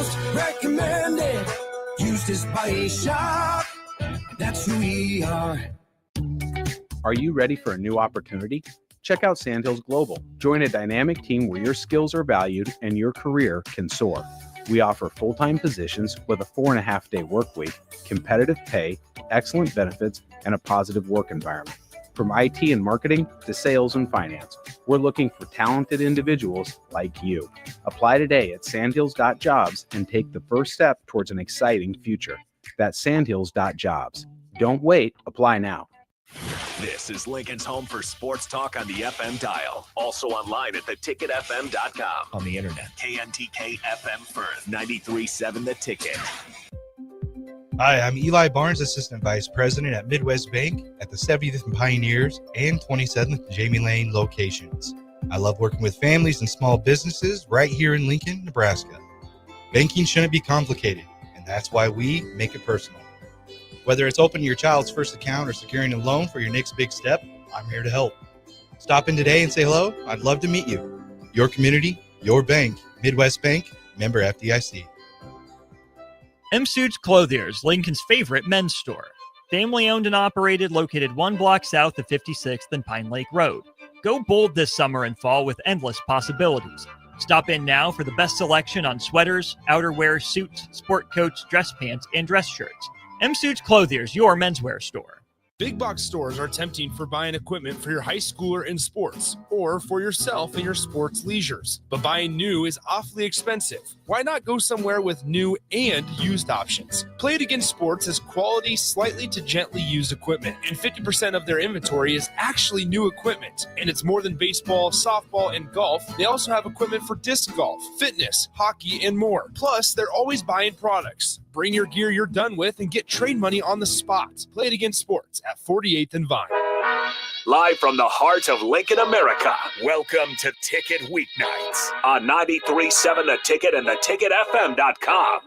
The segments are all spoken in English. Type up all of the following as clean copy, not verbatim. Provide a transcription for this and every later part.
most recommended. Used his body shop. That's who we are. Are you ready for a new opportunity? Check out Sandhills Global. Join a dynamic team where your skills are valued and your career can soar. We offer full-time positions with a 4.5-day work week, competitive pay, excellent benefits, and a positive work environment. From IT and marketing to sales and finance, we're looking for talented individuals like you. Apply today at sandhills.jobs and take the first step towards an exciting future. That's sandhills.jobs. Don't wait. Apply now. This is Lincoln's home for sports talk on the FM dial. Also online at theticketfm.com. On the internet. KNTK FM Firth, 93.7 The Ticket. Hi, I'm Eli Barnes, Assistant Vice President at Midwest Bank at the 70th and Pioneers and 27th and Jamie Lane locations. I love working with families and small businesses right here in Lincoln, Nebraska. Banking shouldn't be complicated, and that's why we make it personal. Whether it's opening your child's first account or securing a loan for your next big step, I'm here to help. Stop in today and say hello. I'd love to meet you. Your community, your bank, Midwest Bank, member FDIC. M. Suits Clothiers, Lincoln's favorite men's store. Family owned and operated, located 1 block south of 56th and Pine Lake Road. Go bold this summer and fall with endless possibilities. Stop in now for the best selection on sweaters, outerwear, suits, sport coats, dress pants, and dress shirts. M. Suits Clothiers, your menswear store. Big box stores are tempting for buying equipment for your high schooler in sports or for yourself in your sports leisures. But buying new is awfully expensive. Why not go somewhere with new and used options? Play It Again Sports has quality, slightly to gently used equipment, and 50% of their inventory is actually new equipment. And it's more than baseball, softball, and golf. They also have equipment for disc golf, fitness, hockey, and more. Plus, they're always buying products. Bring your gear you're done with and get trade money on the spot. Play It Again Sports at 48th and Vine. Live from the heart of Lincoln, America, welcome to Ticket Weeknights on 93.7 The Ticket and theticketfm.com.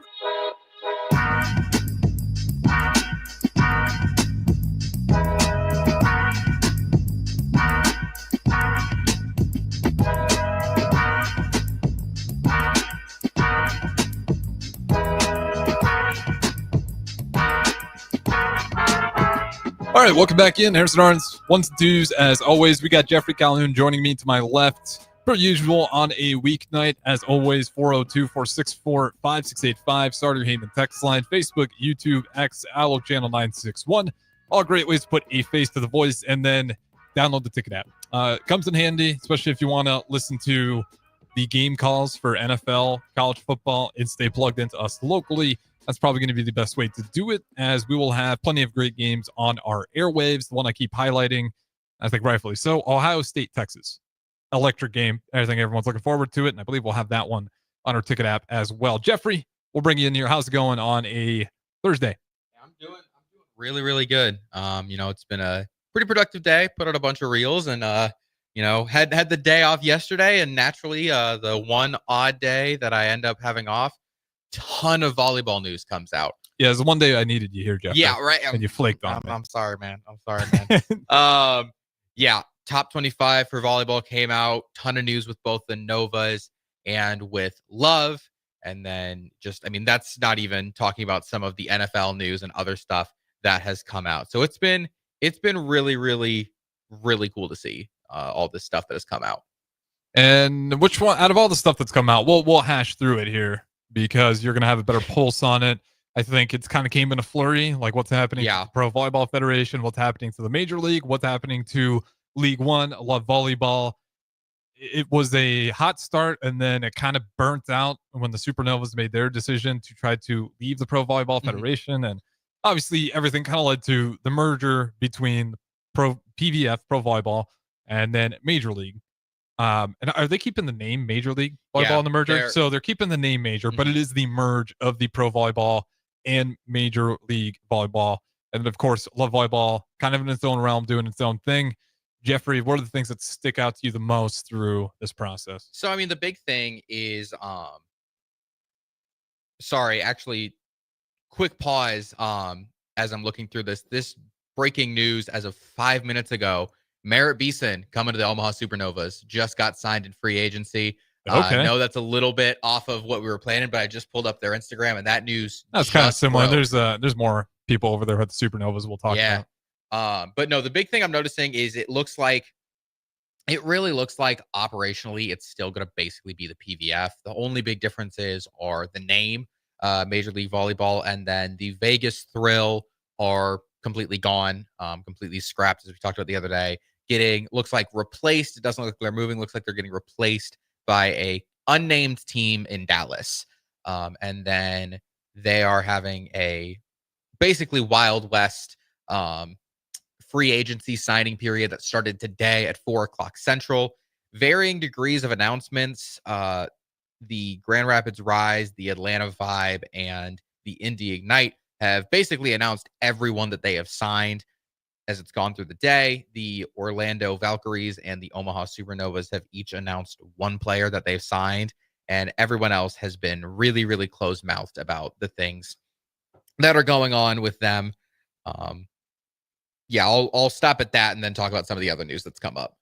All right, welcome back in. Harrison Arens, ones and twos. As always, we got Jeffrey Callhoun joining me to my left, per usual, on a weeknight. As always, 402-464-5685. Starter Hayden text line, Facebook, YouTube, X, Allo Channel 961. All great ways to put a face to the voice, and then download the Ticket app. It comes in handy, especially if you want to listen to the game calls for NFL, college football, and stay plugged into us locally. That's probably going to be the best way to do it, as we will have plenty of great games on our airwaves. The one I keep highlighting, I think rightfully so, Ohio State, Texas. Electric game. I think everyone's looking forward to it, and I believe we'll have that one on our Ticket app as well. Jeffrey, we'll bring you in here. How's it going on a Thursday? I'm doing really, really good. It's been a pretty productive day. Put out a bunch of reels and, had the day off yesterday, and naturally the one odd day that I end up having off, ton of volleyball news comes out. Yeah, it's the one day I needed you here, Jeff. Yeah, right. And you flaked on me. I'm sorry, man. Top 25 for volleyball came out. Ton of news with both the Novas and with Love. And then that's not even talking about some of the NFL news and other stuff that has come out. So it's been really, really, really cool to see all this stuff that has come out. And which one out of all the stuff that's come out, we'll hash through it here, because you're going to have a better pulse on it. I think it's kind of came in a flurry, like what's happening to the Pro Volleyball Federation, what's happening to the Major League, what's happening to League One. I love volleyball. It was a hot start, and then it kind of burnt out when the Supernovas made their decision to try to leave the Pro Volleyball Federation. And obviously everything kind of led to the merger between Pro Volleyball, and then Major League. And are they keeping the name Major League Volleyball in the merger? So they're keeping the name Major, but it is the merge of the Pro Volleyball and Major League Volleyball. And of course, Love Volleyball, kind of in its own realm, doing its own thing. Jeffrey, what are the things that stick out to you the most through this process? So, the big thing is, quick pause as I'm looking through this breaking news as of 5 minutes ago. Merritt Beeson coming to the Omaha Supernovas, just got signed in free agency. Okay. I know that's a little bit off of what we were planning, but I just pulled up their Instagram and that news. That's kind of similar. Broke. There's more people over there with the Supernovas we'll talk about. But no, the big thing I'm noticing is it really looks like operationally it's still going to basically be the PVF. The only big differences are the name, Major League Volleyball, and then the Vegas Thrill are completely gone, completely scrapped, as we talked about the other day. Looks like replaced. It doesn't look like they're moving. Looks like they're getting replaced by a unnamed team in Dallas. And then they are having a basically Wild West free agency signing period that started today at 4:00 Central. Varying degrees of announcements. The Grand Rapids Rise, the Atlanta Vibe, and the Indy Ignite have basically announced everyone that they have signed as it's gone through the day. The Orlando Valkyries and the Omaha Supernovas have each announced one player that they've signed, and everyone else has been really, really closed-mouthed about the things that are going on with them. I'll stop at that and then talk about some of the other news that's come up.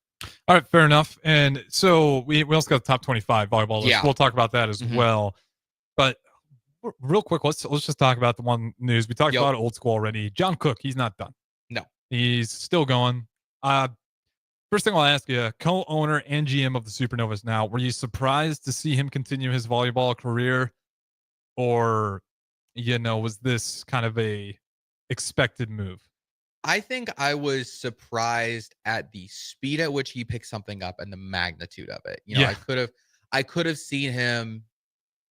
All right, fair enough. And so we also got the top 25 volleyball list. Yeah. We'll talk about that as well. But real quick, let's just talk about the one news. We talked about old school already. John Cook, he's not done. No. He's still going. First thing I'll ask you, co-owner and GM of the Supernovas now, were you surprised to see him continue his volleyball career? Or, was this kind of a expected move? I think I was surprised at the speed at which he picked something up and the magnitude of it. I could have seen him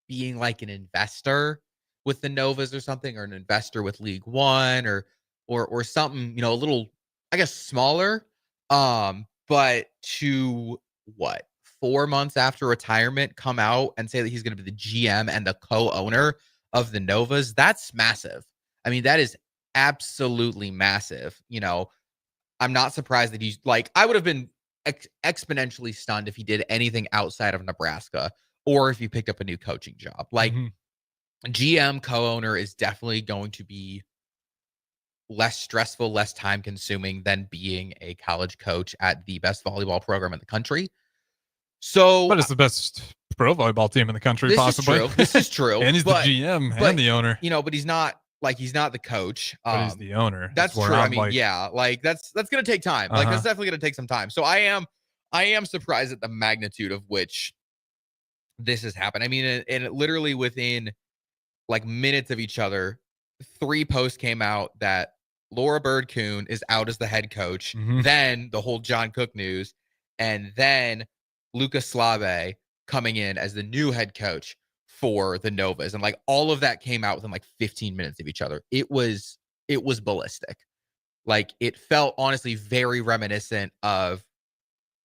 being like an investor with the Novas or something, or an investor with League One or something, a little, I guess, smaller. But to 4 months after retirement, come out and say that he's going to be the GM and the co-owner of the Novas, that's massive. I mean, that is absolutely massive. I'm not surprised that he's I would have been exponentially stunned if he did anything outside of Nebraska, or if he picked up a new coaching job. GM co-owner is definitely going to be less stressful, less time consuming than being a college coach at the best volleyball program in the country. But it's the best pro volleyball team in the country, possibly. This is true. And he's the GM and the owner. But he's not the coach. But he's the owner. That's true. That's going to take time. That's definitely going to take some time. So I am surprised at the magnitude of which this has happened. I mean, and it literally within minutes of each other, 3 posts came out that Laura Bird-Coon is out as the head coach. Then the whole John Cook news, and then Lucas Slave coming in as the new head coach for the Novas, and all of that came out within 15 minutes of each other. It was ballistic. It felt honestly very reminiscent of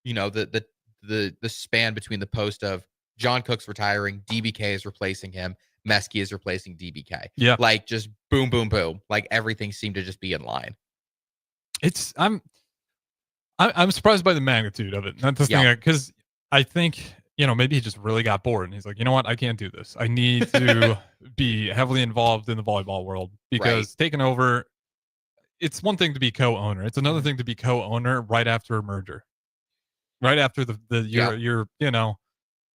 the span between the post of John Cook's retiring, DBK is replacing him, Meskey is replacing DBK. Yeah. Just boom, boom, boom. Everything seemed to just be in line. I'm surprised by the magnitude of it. That's the thing, because I think, maybe he just really got bored and he's like, you know what? I can't do this. I need to be heavily involved in the volleyball world, because taking over, it's one thing to be co-owner. It's another thing to be co-owner right after a merger. Right after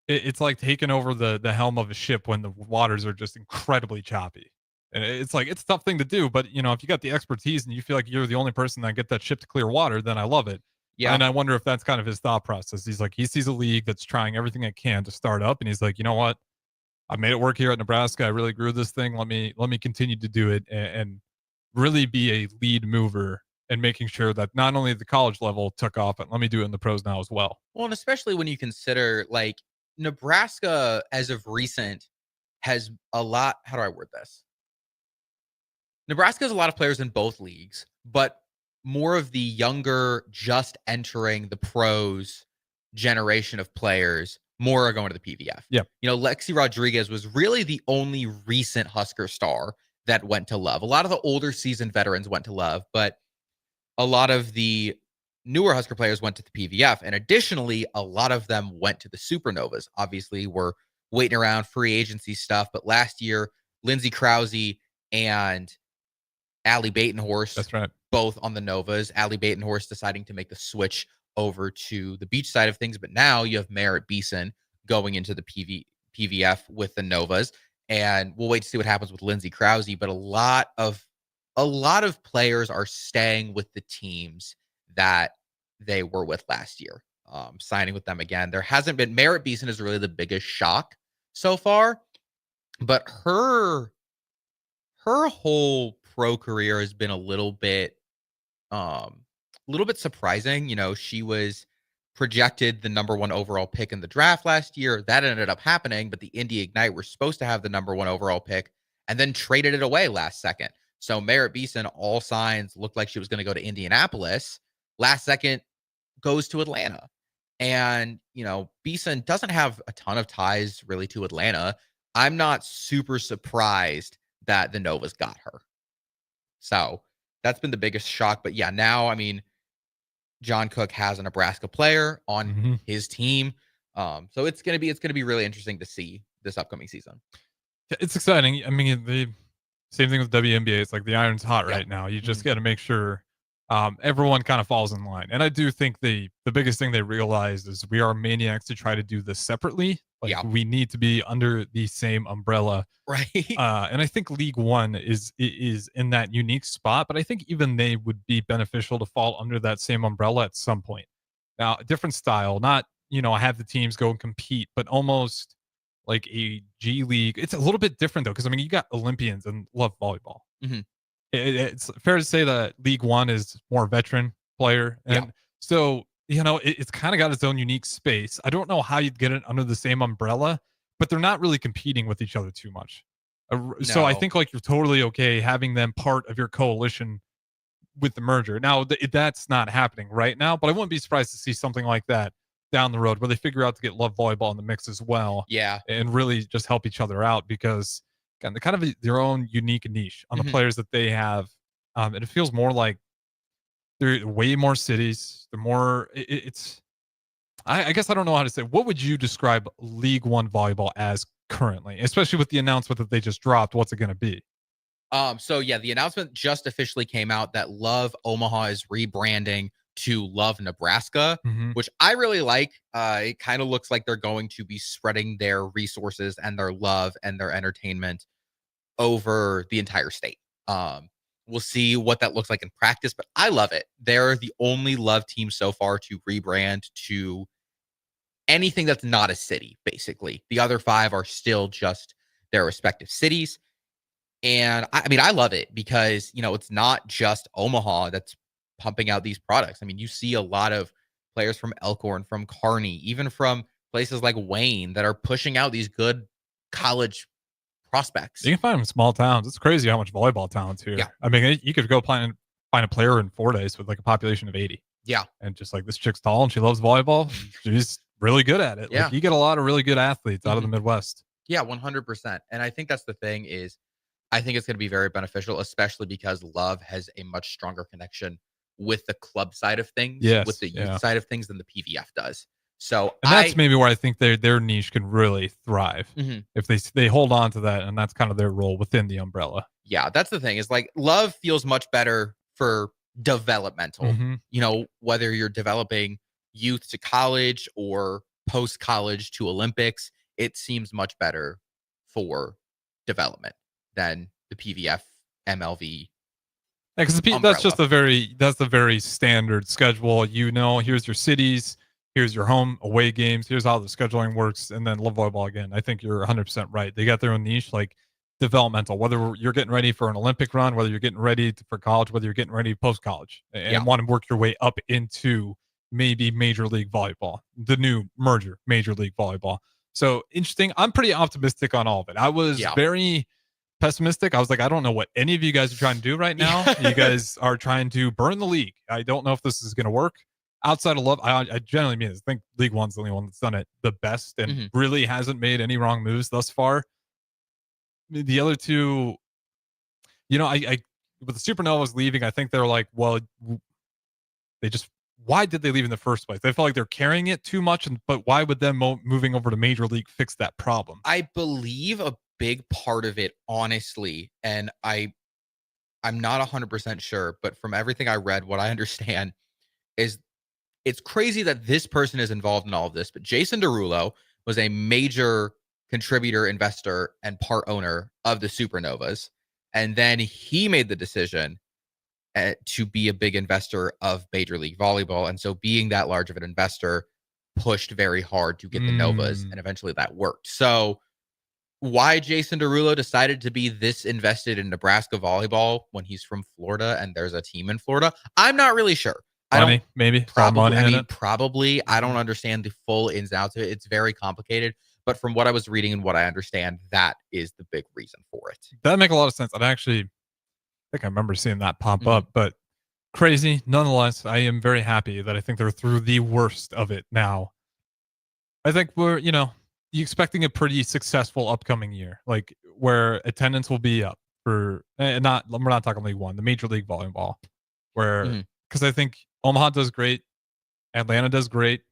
it's like taking over the helm of a ship when the waters are just incredibly choppy. And it's a tough thing to do, but if you got the expertise and you feel like you're the only person that get that ship to clear water, then I love it. Yeah. And I wonder if that's kind of his thought process. He sees a league that's trying everything it can to start up, and he's like, you know what? I made it work here at Nebraska. I really grew this thing. Let me continue to do it and really be a lead mover, and making sure that not only the college level took off, but let me do it in the pros now as well. Well, and especially when you consider Nebraska as of recent has a lot. How do I word this? Nebraska has a lot of players in both leagues, but more of the younger, just entering the pros generation of players, more are going to the PVF. Yeah. Lexi Rodriguez was really the only recent Husker star that went to Love. A lot of the older seasoned veterans went to Love, but a lot of the newer Husker players went to the PVF. And additionally, a lot of them went to the Supernovas. Obviously, we're waiting around free agency stuff, but last year, Lindsay Krause and Allie Batenhorst, that's right, both on the Novas. Allie Batenhorst deciding to make the switch over to the beach side of things, but now you have Merritt Beeson going into the PVF with the Novas, and we'll wait to see what happens with Lindsey Krause. But a lot of players are staying with the teams that they were with last year, signing with them again. There hasn't been Merritt Beeson is really the biggest shock so far, but her whole pro career has been a little bit surprising. You know, she was projected the number 1 overall pick in the draft last year. That ended up happening, but the Indy Ignite were supposed to have the number 1 overall pick and then traded it away last second. So Merritt Beeson, all signs looked like she was going to go to Indianapolis. Last second goes to Atlanta. And, you know, Beeson doesn't have a ton of ties really to Atlanta. I'm not super surprised that the Novas got her. So that's been the biggest shock. But yeah, now, I mean, John Cook has a Nebraska player on his team. So it's going to be really interesting to see this upcoming season. It's exciting. I mean, the same thing with WNBA. It's like the iron's hot right now. You just got to make sure everyone kind of falls in line. And I do think the biggest thing they realized is we are maniacs to try to do this separately. Like we need to be under the same umbrella. Right. And I think League One is in that unique spot, but I think even they would be beneficial to fall under that same umbrella at some point. Now, a different style, not, you know, have the teams go and compete, but almost like a G League. It's a little bit different though, because I mean, you got Olympians and love volleyball. It's fair to say that League One is more veteran player. And so, you know, it's kind of got its own unique space. I don't know how you'd get it under the same umbrella, but they're not really competing with each other too much. So I think like you're totally okay having them part of your coalition with the merger. Now, that's not happening right now, but I wouldn't be surprised to see something like that down the road where they figure out to get love volleyball in the mix as well. Yeah. And really just help each other out because, again, they're kind of their own unique niche on the players that they have. And it feels more like they're way more cities. They're more, I guess I don't know how to say. What would you describe League One volleyball as currently, especially with the announcement that they just dropped? What's it going to be? So yeah, the announcement just officially came out that Love Omaha is rebranding to Love Nebraska, which I really like. It kind of looks like they're going to be spreading their resources and their love and their entertainment over the entire state. We'll see what that looks like in practice, but I love it. They're the only Love team so far to rebrand to anything that's not a city, basically. The other 5 are still just their respective cities. And I mean, I love it because, you know, it's not just Omaha that's pumping out these products. I mean, you see a lot of players from Elkhorn, from Kearney, even from places like Wayne that are pushing out these good college prospects. You can find them in small towns. It's crazy how much volleyball talent's here. Yeah. I mean, you could go find a player in 4 days with like a population of 80. Yeah. And just like, this chick's tall and she loves volleyball. She's really good at it. Yeah. Like, you get a lot of really good athletes out of the Midwest. Yeah, 100%. And I think that's the thing is, I think it's going to be very beneficial, especially because Love has a much stronger connection with the club side of things, with the youth side of things than the PVF does. So and that's maybe where I think their niche can really thrive if they hold on to that, and that's kind of their role within the umbrella. Yeah, that's the thing is like Love feels much better for developmental. You know, whether you're developing youth to college or post college to Olympics, it seems much better for development than the PVF MLV. Yeah, because that's just the very standard schedule. You know, here's your cities. Here's your home away games. Here's how the scheduling works. And then Love Volleyball again. I think you're 100% right. They got their own niche, like developmental, whether you're getting ready for an Olympic run, whether you're getting ready for college, whether you're getting ready post-college and want to work your way up into maybe Major League Volleyball, the new merger, Major League Volleyball. So interesting. I'm pretty optimistic on all of it. I was very pessimistic. I was like, I don't know what any of you guys are trying to do right now. You guys are trying to burn the league. I don't know if this is going to work. Outside of Love, I generally mean this. I think League One's the only one that's done it the best and really hasn't made any wrong moves thus far. The other two, you know, I with the Supernovas leaving, I think they're like, well, why did they leave in the first place? They feel like they're carrying it too much, but why would them moving over to Major League fix that problem? I believe a big part of it, honestly, and I'm not 100% sure, but from everything I read, what I understand is it's crazy that this person is involved in all of this, but Jason Derulo, was a major contributor, investor, and part owner of the Supernovas. And then he made the decision to be a big investor of Major League Volleyball. And so being that large of an investor pushed very hard to get the Novas, and eventually that worked. So why Jason Derulo decided to be this invested in Nebraska volleyball when he's from Florida and there's a team in Florida, I'm not really sure. Money, maybe. Probably. I don't understand the full ins and outs of it. It's very complicated. But from what I was reading and what I understand, that is the big reason for it. That make a lot of sense. I think I remember seeing that pop up, but crazy. Nonetheless, I am very happy that I think they're through the worst of it now. I think we're, expecting a pretty successful upcoming year, like where attendance will be up for, we're not talking League One, the Major League Volleyball, where, because I think Omaha does great, Atlanta does great,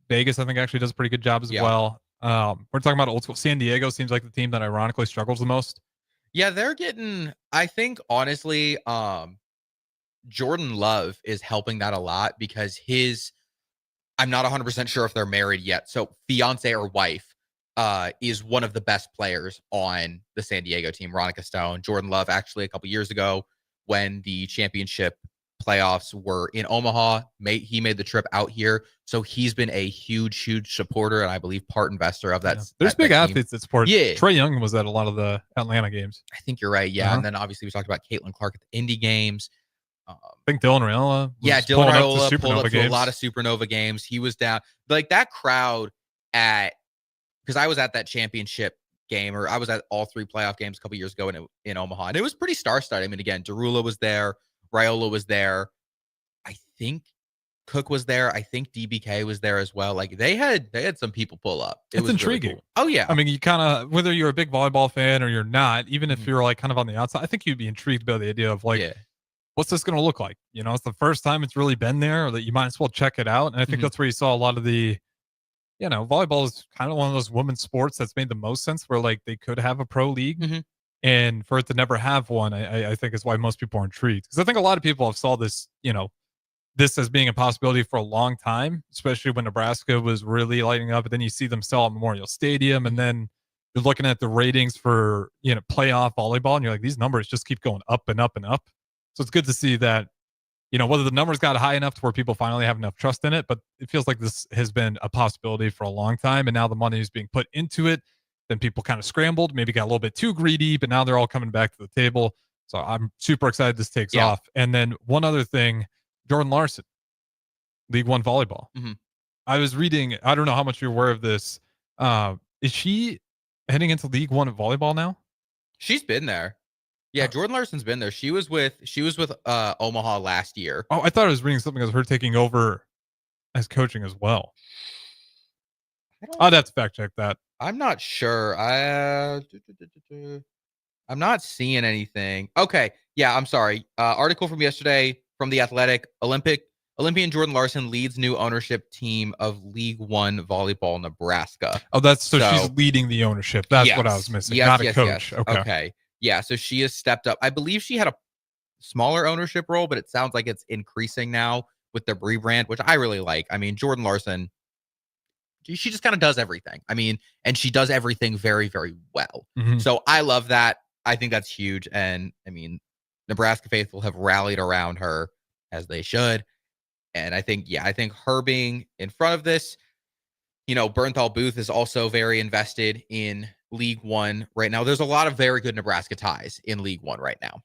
Vegas I think actually does a pretty good job as well. We're talking about old school. San Diego seems like the team that ironically struggles the most. Yeah, they're getting, I think honestly, Jordan Love is helping that a lot because I'm not 100% sure if they're married yet. So fiance or wife is one of the best players on the San Diego team, Ronica Stone. Jordan Love, actually, a couple years ago when the championship playoffs were in Omaha, he made the trip out here. So he's been a huge supporter and I believe part investor of that. Yeah. There's big athletes that support. Yeah. Trey Young was at a lot of the Atlanta games. I think you're right. Yeah. And then obviously we talked about Caitlin Clark at the Indy games. I think Dylan Raiola. Dylan Raiola pulled up to a lot of Supernova games. He was down. Like that crowd because I was at that championship game, or I was at all 3 playoff games a couple years ago in Omaha. And it was pretty star-studded. I mean, again, Derulo was there. Raiola was there. I think Cook was there. I think DBK was there as well. Like they had some people pull up. It's intriguing. Really cool. Oh yeah. I mean, you kind of, whether you're a big volleyball fan or you're not, even if you're like kind of on the outside, I think you'd be intrigued by the idea of like, what's this going to look like? It's the first time it's really been there, or that you might as well check it out. And I think that's where you saw a lot of the, volleyball is kind of one of those women's sports that's made the most sense, where like they could have a pro league. And for it to never have one, I think is why most people are intrigued. Because I think a lot of people have saw this, this as being a possibility for a long time, especially when Nebraska was really lighting up. But then you see them sell at Memorial Stadium, and then you're looking at the ratings for, playoff volleyball, and you're like, these numbers just keep going up and up and up. So it's good to see that, whether the numbers got high enough to where people finally have enough trust in it, but it feels like this has been a possibility for a long time. And now the money is being put into it. Then people kind of scrambled, maybe got a little bit too greedy, but now they're all coming back to the table. So I'm super excited this takes off. And then one other thing, Jordan Larson, League One volleyball. I was reading, I don't know how much you're aware of this. Is she heading into League One volleyball now? She's been there. Yeah, Jordan Larson's been there. She was with Omaha last year. Oh, I thought I was reading something as her taking over as coaching as well. I'd have to fact check that. I'm not sure. I'm not seeing anything. Okay. Yeah, I'm sorry. Article from yesterday from The Athletic. Olympian Jordan Larson leads new ownership team of League One Volleyball Nebraska. Oh, so she's leading the ownership. That's what I was missing. Not a coach. Yes. Okay. Yeah, so she has stepped up. I believe she had a smaller ownership role, but it sounds like it's increasing now with the rebrand, which I really like. I mean, Jordan Larson, she just kind of does everything. I mean, and she does everything very, very well. So I love that. I think that's huge. And I mean, Nebraska faithful have rallied around her as they should. And I think her being in front of this, Bernthal Booth is also very invested in League One right now. There's a lot of very good Nebraska ties in League One right now.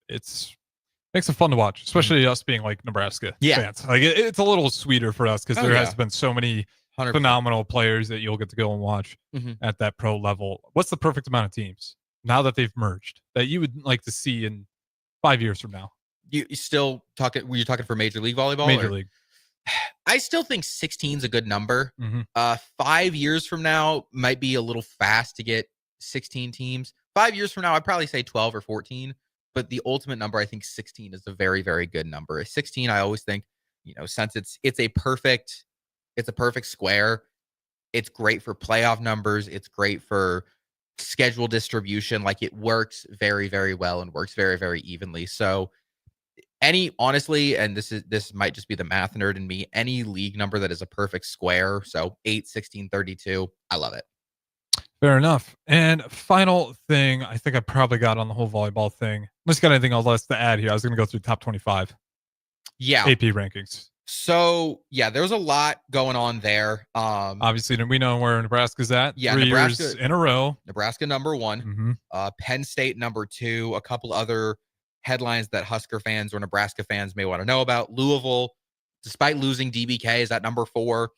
Makes it fun to watch, especially us being like Nebraska fans. Like it's a little sweeter for us because there has been so many 100%. Phenomenal players that you'll get to go and watch at that pro level. What's the perfect amount of teams now that they've merged that you would like to see in 5 years from now? You still talking? Were you talking for Major League Volleyball? Major League. I still think 16 is a good number. 5 years from now might be a little fast to get 16 teams. 5 years from now, I'd probably say 12 or 14. But the ultimate number, I think 16 is a very, very good number. 16, I always think, since it's a perfect square. It's great for playoff numbers. It's great for schedule distribution. Like it works very, very well and works very, very evenly. So honestly, and this might just be the math nerd in me, any league number that is a perfect square, so 8, 16, 32, I love it. Fair enough. And final thing, I think I probably got on the whole volleyball thing. Unless you got anything else to add here, I was going to go through top 25. Yeah. AP rankings. So, yeah, there's a lot going on there. Obviously, we know where Nebraska's at. Yeah, 3 Nebraska, years in a row. Nebraska number 1. Penn State number 2. A couple other headlines that Husker fans or Nebraska fans may want to know about. Louisville, despite losing DBK, is at number 4.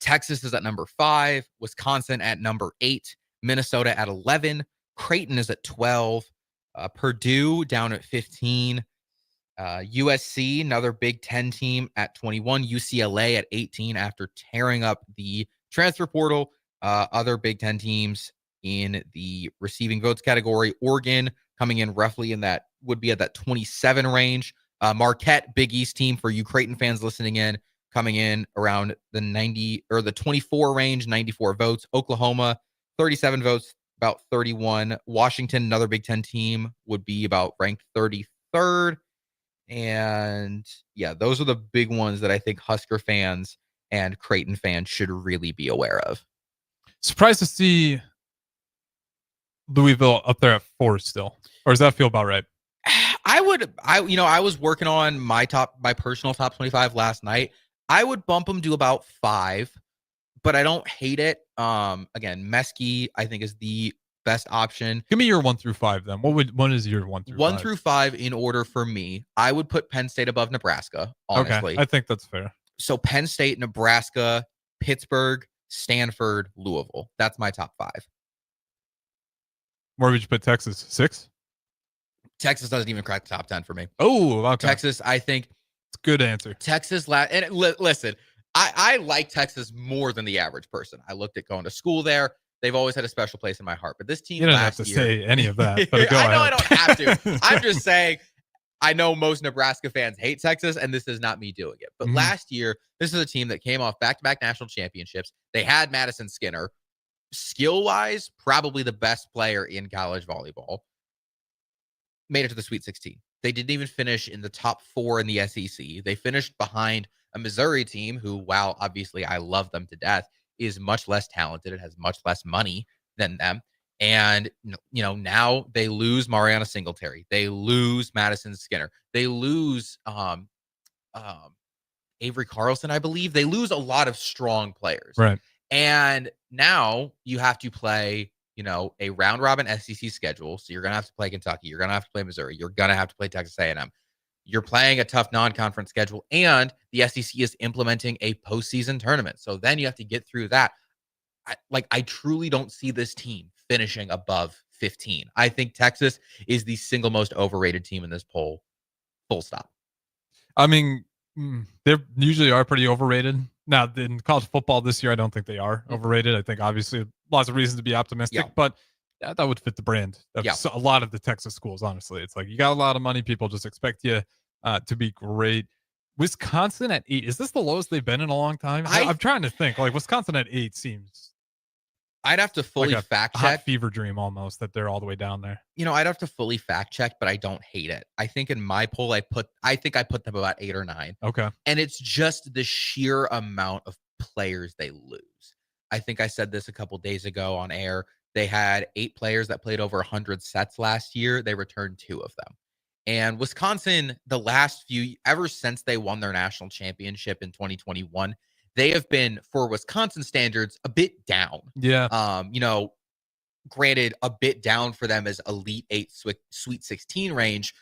Texas is at number 5. Wisconsin at number 8. Minnesota at 11. Creighton is at 12. Purdue down at 15. USC, another Big Ten team, at 21. UCLA at 18 after tearing up the transfer portal. Other Big Ten teams in the receiving votes category. Oregon coming in roughly in that, would be at that 27 range. Marquette, Big East team for you Creighton fans listening in, coming in around the 90 or the 24 range, 94 votes. Oklahoma, 37 votes, about 31. Washington, another Big Ten team, would be about ranked 33rd. And yeah, those are the big ones that I think Husker fans and Creighton fans should really be aware of. Surprised to see Louisville up there at 4 still, or does that feel about right? I was working on my personal top 25 last night. I would bump them to about 5, but I don't hate it. Again, Meskey, I think, is the best option. Give me your 1 through 5 then. What is your 1 through 5? 1 through 5 in order for me. I would put Penn State above Nebraska, honestly. Okay, I think that's fair. So Penn State, Nebraska, Pittsburgh, Stanford, Louisville. That's my top 5. Where would you put Texas? 6? Texas doesn't even crack the top 10 for me. Oh, okay. Texas, I think. It's a good answer. Texas, listen, I like Texas more than the average person. I looked at going to school there. They've always had a special place in my heart. But this team, you don't have to say any of that. But go I know ahead. I don't have to. I'm just saying, I know most Nebraska fans hate Texas, and this is not me doing it. But last year, this is a team that came off back-to-back national championships. They had Madison Skinner. Skill-wise, probably the best player in college volleyball. Made it to the Sweet 16. They didn't even finish in the top 4 in the SEC. They finished behind a Missouri team who, while obviously I love them to death, is much less talented. It has much less money than them. And, now they lose Mariana Singletary. They lose Madison Skinner. They lose Avery Carlson, I believe. They lose a lot of strong players. Right. And now you have to play, a round robin SEC schedule. So you're going to have to play Kentucky. You're going to have to play Missouri. You're going to have to play Texas A&M. You're playing a tough non-conference schedule, and the SEC is implementing a postseason tournament. So then you have to get through that. I truly don't see this team finishing above 15. I think Texas is the single most overrated team in this poll. Full stop. I mean, they usually are pretty overrated. Now, in college football this year, I don't think they are overrated. I think obviously lots of reasons to be optimistic, but that would fit the brand of a lot of the Texas schools, honestly. It's like you got a lot of money. People just expect you to be great. Wisconsin at 8. Is this the lowest they've been in a long time? I'm trying to think. Like Wisconsin at 8 seems... I'd have to fully fact check. Hot fever dream almost that they're all the way down there. I'd have to fully fact check, but I don't hate it. I think in my poll, I think I put them about 8 or 9. Okay. And it's just the sheer amount of players they lose. I think I said this a couple days ago on air. They had 8 players that played over 100 sets last year. They returned 2 of them. And Wisconsin, ever since they won their national championship in 2021, they have been, for Wisconsin standards, a bit down. Yeah. Granted, a bit down for them is Elite 8 Sweet 16 range,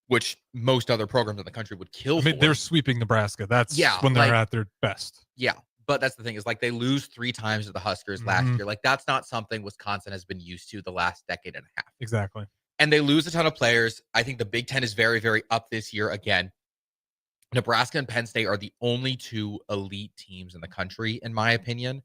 which most other programs in the country would kill for. They're sweeping Nebraska. That's when they're at their best. Yeah. But that's the thing is they lose 3 times to the Huskers last year. That's not something Wisconsin has been used to the last decade and a half. Exactly. And they lose a ton of players. I think the Big Ten is very, very up this year again. Nebraska and Penn State are the only 2 elite teams in the country, in my opinion.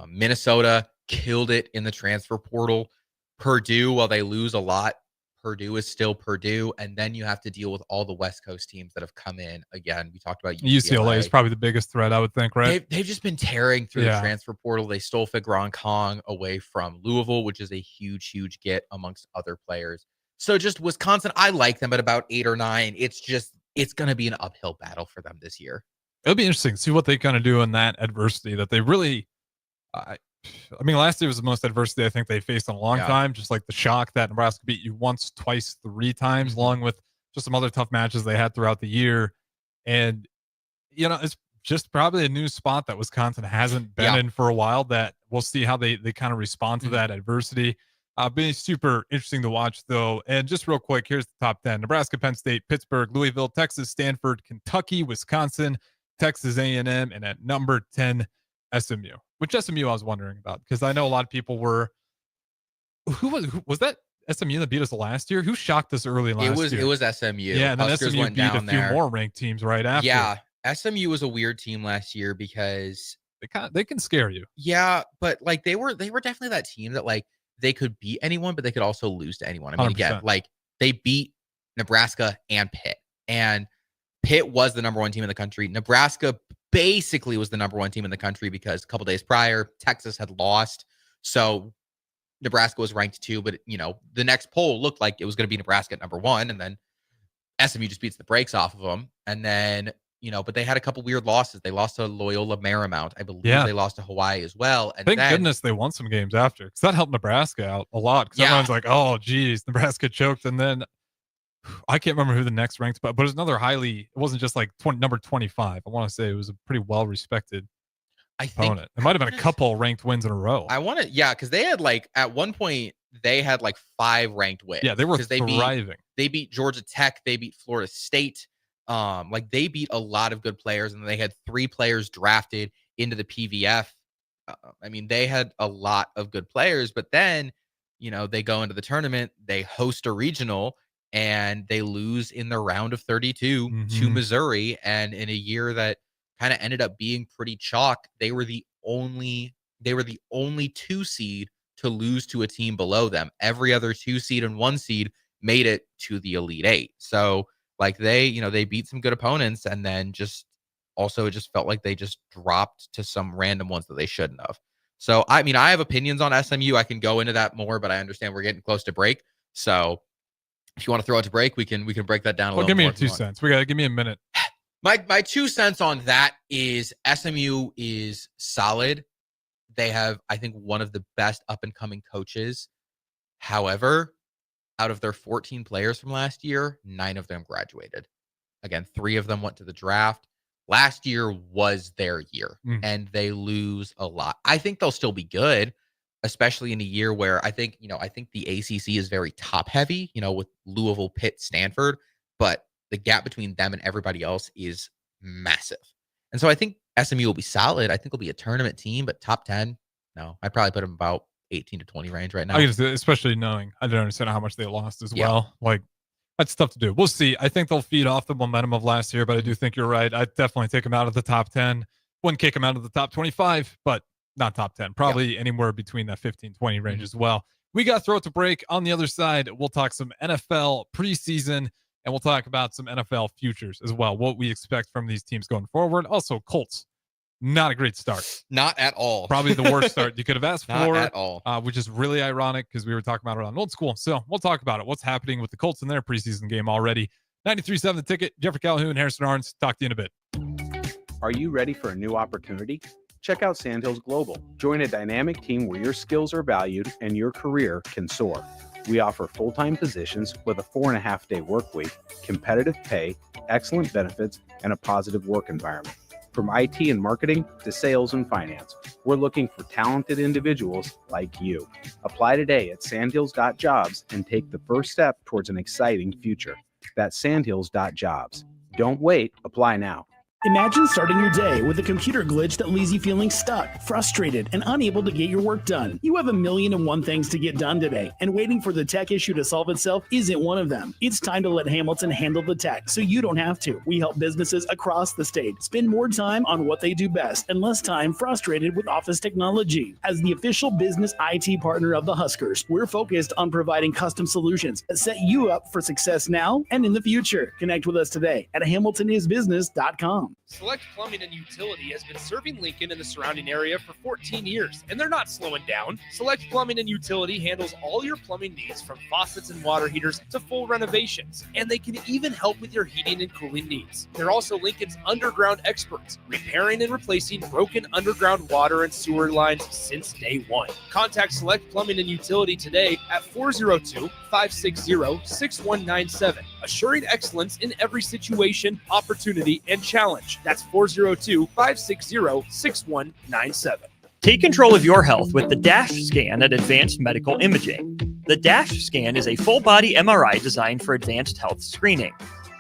Minnesota killed it in the transfer portal. Purdue, while they lose a lot, Purdue is still Purdue. And then you have to deal with all the West Coast teams that have come in. Again, we talked about UCLA is probably the biggest threat, I would think, right? They've just been tearing through the transfer portal. They stole Figron Kong away from Louisville, which is a huge, huge get amongst other players. So just Wisconsin, I like them at about 8 or 9. It's just it's going to be an uphill battle for them this year. It'll be interesting to see what they kind of do in that adversity that they really, I mean, last year was the most adversity I think they faced in a long time. Just like the shock that Nebraska beat you once, twice, 3 times, along with just some other tough matches they had throughout the year. And, you know, it's just probably a new spot that Wisconsin hasn't been in for a while, that we'll see how they kind of respond to that adversity. Being super interesting to watch, though. And just real quick, here's the top 10. Nebraska, Penn State, Pittsburgh, Louisville, Texas, Stanford, Kentucky, Wisconsin, Texas A&M, and at number 10, SMU. Which SMU I was wondering about, because I know a lot of people were. Who was that SMU that beat us last year? Who shocked us early last year? It was SMU. Yeah, and then Huskers SMU went beat a down few there. more ranked teams right after. Yeah, SMU was a weird team last year because they can scare you. Yeah, but like they were definitely that team that like they could beat anyone, but they could also lose to anyone. I mean, 100%. again, like they beat Nebraska and Pitt, and Pitt was the number 1 team in the country. Nebraska basically was the number 1 team in the country because a couple days prior, Texas had lost. So Nebraska was ranked 2, but you know, the next poll looked like it was going to be Nebraska at number 1, and then SMU just beats the brakes off of them. And then, you know, but they had a couple weird losses. They lost to Loyola Marymount. I believe they lost to Hawaii as well. And thank goodness they won some games after, because that helped Nebraska out a lot. Because everyone's like, oh, geez, Nebraska choked. And then I can't remember who the next ranked, but it was another it wasn't just like number 25. I want to say it was a pretty well-respected opponent. It might have been a couple ranked wins in a row. Because they had like, at one point, they had like 5 ranked wins. Yeah, they were thriving. They beat Georgia Tech. They beat Florida State. Like they beat a lot of good players, and they had 3 players drafted into the PVF. I mean, they had a lot of good players, but then, you know, they go into the tournament, they host a regional, and they lose in the round of 32 to Missouri. And in a year that kind of ended up being pretty chalk, they were the only 2 seed to lose to a team below them. Every other 2 seed and 1 seed made it to the Elite 8. So like they beat some good opponents, and then just also it just felt like they just dropped to some random ones that they shouldn't have. So I mean, I have opinions on SMU. I can go into that more, but I understand we're getting close to break. So if you want to throw it to break, we can break that down a little. Give me more your 2 cents. Give me a minute. My 2 cents on that is SMU is solid. They have, I think, one of the best up and coming coaches. However, out of their 14 players from last year, 9 of them graduated. Again, 3 of them went to the draft. Last year was their year, and they lose a lot. I think they'll still be good, especially in a year where I think the ACC is very top heavy, you know, with Louisville, Pitt, Stanford, but the gap between them and everybody else is massive. And so I think SMU will be solid. I think they'll be a tournament team, but top 10, no. I'd probably put them about 18 to 20 range right now. Especially knowing I don't understand how much they lost as well. Like, that's tough to do. We'll see. I think they'll feed off the momentum of last year, but I do think you're right. I'd definitely take them out of the top 10. Wouldn't kick them out of the top 25, but not top 10. Probably anywhere between that 15-20 range as well. We got to throw it to break. On the other side, we'll talk some NFL preseason, and we'll talk about some NFL futures as well, what we expect from these teams going forward. Also, Colts, not a great start. Not at all. Probably the worst start you could have asked Not for. at all. Which is really ironic because we were talking about it on Old School. So we'll talk about it. What's happening with the Colts in their preseason game already. 93.7 The Ticket, Jeffrey Callhoun, Harrison Arens. Talk to you in a bit. Are you ready for a new opportunity? Check out Sandhills Global. Join a dynamic team where your skills are valued and your career can soar. We offer full-time positions with a 4.5-day work week, competitive pay, excellent benefits, and a positive work environment. From IT and marketing to sales and finance, we're looking for talented individuals like you. Apply today at sandhills.jobs and take the first step towards an exciting future. That's sandhills.jobs. Don't wait. Apply now. Imagine starting your day with a computer glitch that leaves you feeling stuck, frustrated, and unable to get your work done. You have 1,000,001 things to get done today, and waiting for the tech issue to solve itself isn't one of them. It's time to let Hamilton handle the tech so you don't have to. We help businesses across the state spend more time on what they do best and less time frustrated with office technology. As the official business IT partner of the Huskers, we're focused on providing custom solutions that set you up for success now and in the future. Connect with us today at hamiltonisbusiness.com. Select Plumbing and Utility has been serving Lincoln and the surrounding area for 14 years, and they're not slowing down. Select Plumbing and Utility handles all your plumbing needs, from faucets and water heaters to full renovations, and they can even help with your heating and cooling needs. They're also Lincoln's underground experts, repairing and replacing broken underground water and sewer lines since day one. Contact Select Plumbing and Utility today at 402-560-6197, assuring excellence in every situation, opportunity, and challenge. That's 402-560-6197. Take control of your health with the DASH scan at Advanced Medical Imaging. The DASH scan is a full-body MRI designed for advanced health screening.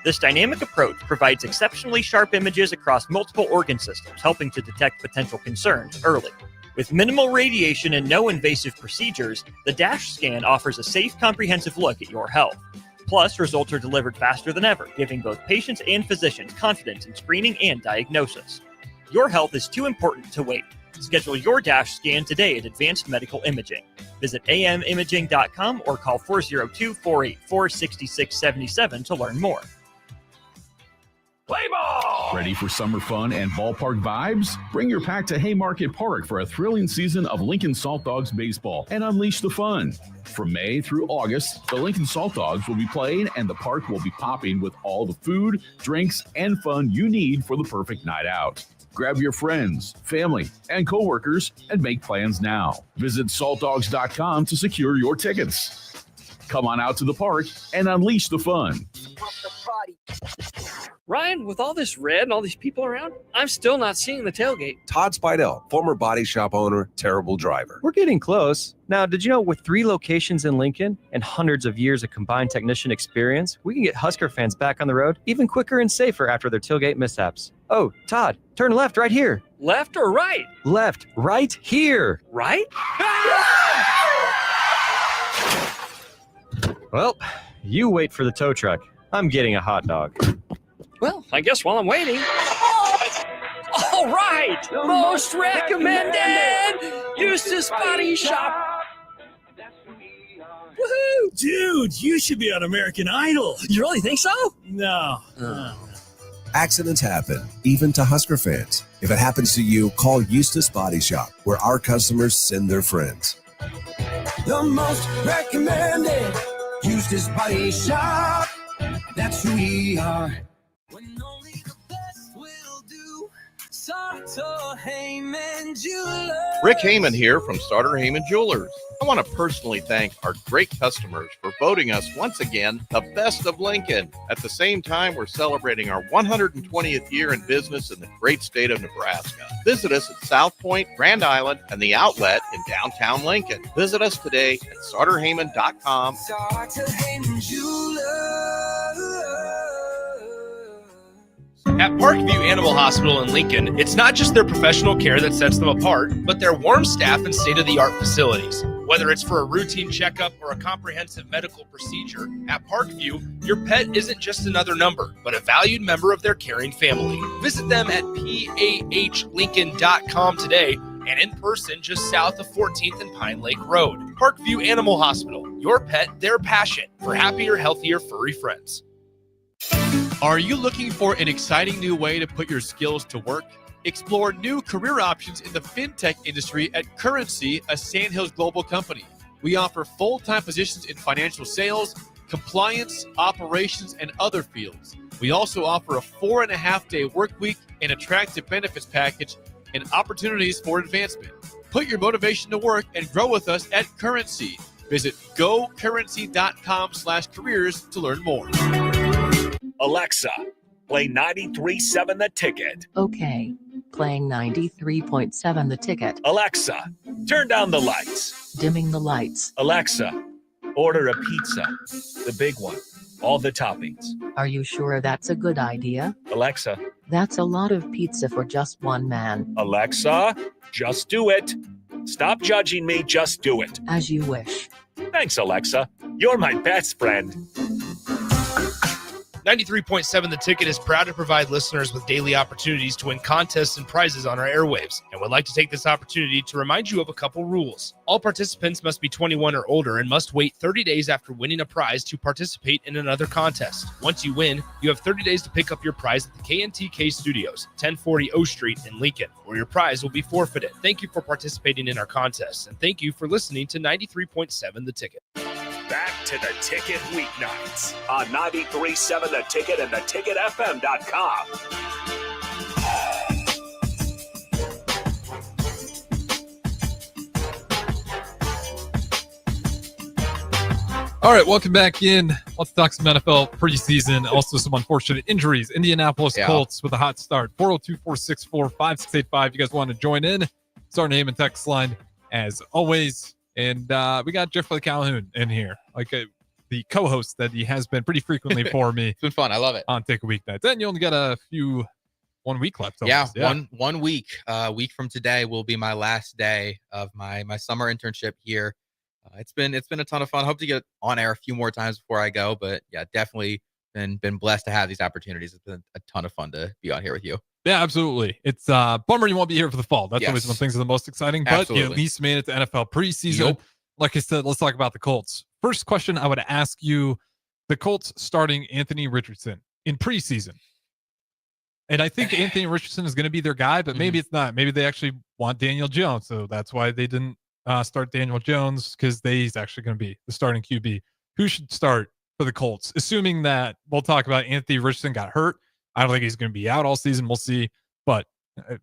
This dynamic approach provides exceptionally sharp images across multiple organ systems, helping to detect potential concerns early. With minimal radiation and no invasive procedures, the DASH scan offers a safe, comprehensive look at your health. Plus, results are delivered faster than ever, giving both patients and physicians confidence in screening and diagnosis. Your health is too important to wait. Schedule your DASH scan today at Advanced Medical Imaging. Visit amimaging.com or call 402-484-6677 to learn more. Play ball! Ready for summer fun and ballpark vibes? Bring your pack to Haymarket Park for a thrilling season of Lincoln Salt Dogs baseball and unleash the fun. From May through August, the Lincoln Salt Dogs will be playing and the park will be popping with all the food, drinks, and fun you need for the perfect night out. Grab your friends, family, and coworkers and make plans now. Visit saltdogs.com to secure your tickets. Come on out to the park and unleash the fun. Ryan, with all this red and all these people around, I'm still not seeing the tailgate. Todd Spidell, former body shop owner, terrible driver. We're getting close. Now, did you know with 3 locations in Lincoln and hundreds of years of combined technician experience, we can get Husker fans back on the road even quicker and safer after their tailgate mishaps? Oh, Todd, turn left right here. Left or right? Left, right here. Right? Well, you wait for the tow truck. I'm getting a hot dog. Well, I guess while I'm waiting. All right! Most recommended! Eustace Body Shop! Woohoo! Dude, you should be on American Idol. You really think so? No. Accidents happen, even to Husker fans. If it happens to you, call Eustace Body Shop, where our customers send their friends. The most recommended Eustace Body Shop. That's who we are. When only the best will do. Starter Heyman Jewelers. Rick Heyman here from Starter Heyman Jewelers. I want to personally thank our great customers for voting us once again the best of Lincoln. At the same time, we're celebrating our 120th year in business in the great state of Nebraska. Visit us at South Point, Grand Island, and the Outlet in downtown Lincoln. Visit us today at starterheyman.com. Starter Heyman Jewelers. At Parkview Animal Hospital in Lincoln, it's not just their professional care that sets them apart, but their warm staff and state-of-the-art facilities. Whether it's for a routine checkup or a comprehensive medical procedure, at Parkview, your pet isn't just another number, but a valued member of their caring family. Visit them at pahlincoln.com today and in person just south of 14th and Pine Lake Road. Parkview Animal Hospital, your pet, their passion, for happier, healthier, furry friends. Are you looking for an exciting new way to put your skills to work? Explore new career options in the fintech industry at Currency, a Sandhills global company. We offer full-time positions in financial sales, compliance, operations, and other fields. We also offer a 4.5-day work week, an attractive benefits package, and opportunities for advancement. Put your motivation to work and grow with us at Currency. Visit gocurrency.com/careers to learn more. Alexa, play 93.7 The Ticket. Okay, playing 93.7 The Ticket. Alexa, turn down the lights. Dimming the lights. Alexa, order a pizza, the big one, all the toppings. Are you sure that's a good idea? Alexa. That's a lot of pizza for just one man. Alexa, just do it. Stop judging me, just do it. As you wish. Thanks, Alexa. You're my best friend. 93.7 The Ticket is proud to provide listeners with daily opportunities to win contests and prizes on our airwaves, and would like to take this opportunity to remind you of a couple rules. All participants must be 21 or older and must wait 30 days after winning a prize to participate in another contest. Once you win, you have 30 days to pick up your prize at the KNTK Studios, 1040 O Street in Lincoln, or your prize will be forfeited. Thank you for participating in our contests, and thank you for listening to 93.7 The Ticket. Back to The Ticket weeknights on 93.7 The Ticket and theticketfm.com. All right, welcome back in. Let's talk some NFL preseason. Also, some unfortunate injuries. Indianapolis Colts with a hot start. 402-464-5685. You guys want to join in? It's our name and text line, as always. And we got Jeffrey Callhoun in here, like the co-host that he has been pretty frequently for me. It's been fun. I love it. On Take a Weeknight. Then you only got 1 week left. Yeah. One week. A week from today will be my last day of my summer internship here. It's been a ton of fun. Hope to get on air a few more times before I go, but yeah, definitely been blessed to have these opportunities. It's been a ton of fun to be on here with you. Yeah, absolutely. It's bummer you won't be here for the fall. That's always when things are the most exciting, but you at least made it to NFL preseason. Yep. Like I said, let's talk about the Colts. First question I would ask you, the Colts starting Anthony Richardson in preseason. And I think Anthony Richardson is going to be their guy, but maybe it's not. Maybe they actually want Daniel Jones, so that's why they didn't start Daniel Jones, because he's actually going to be the starting QB. Who should start for the Colts? Assuming that we'll talk about Anthony Richardson got hurt. I don't think he's going to be out all season. We'll see. But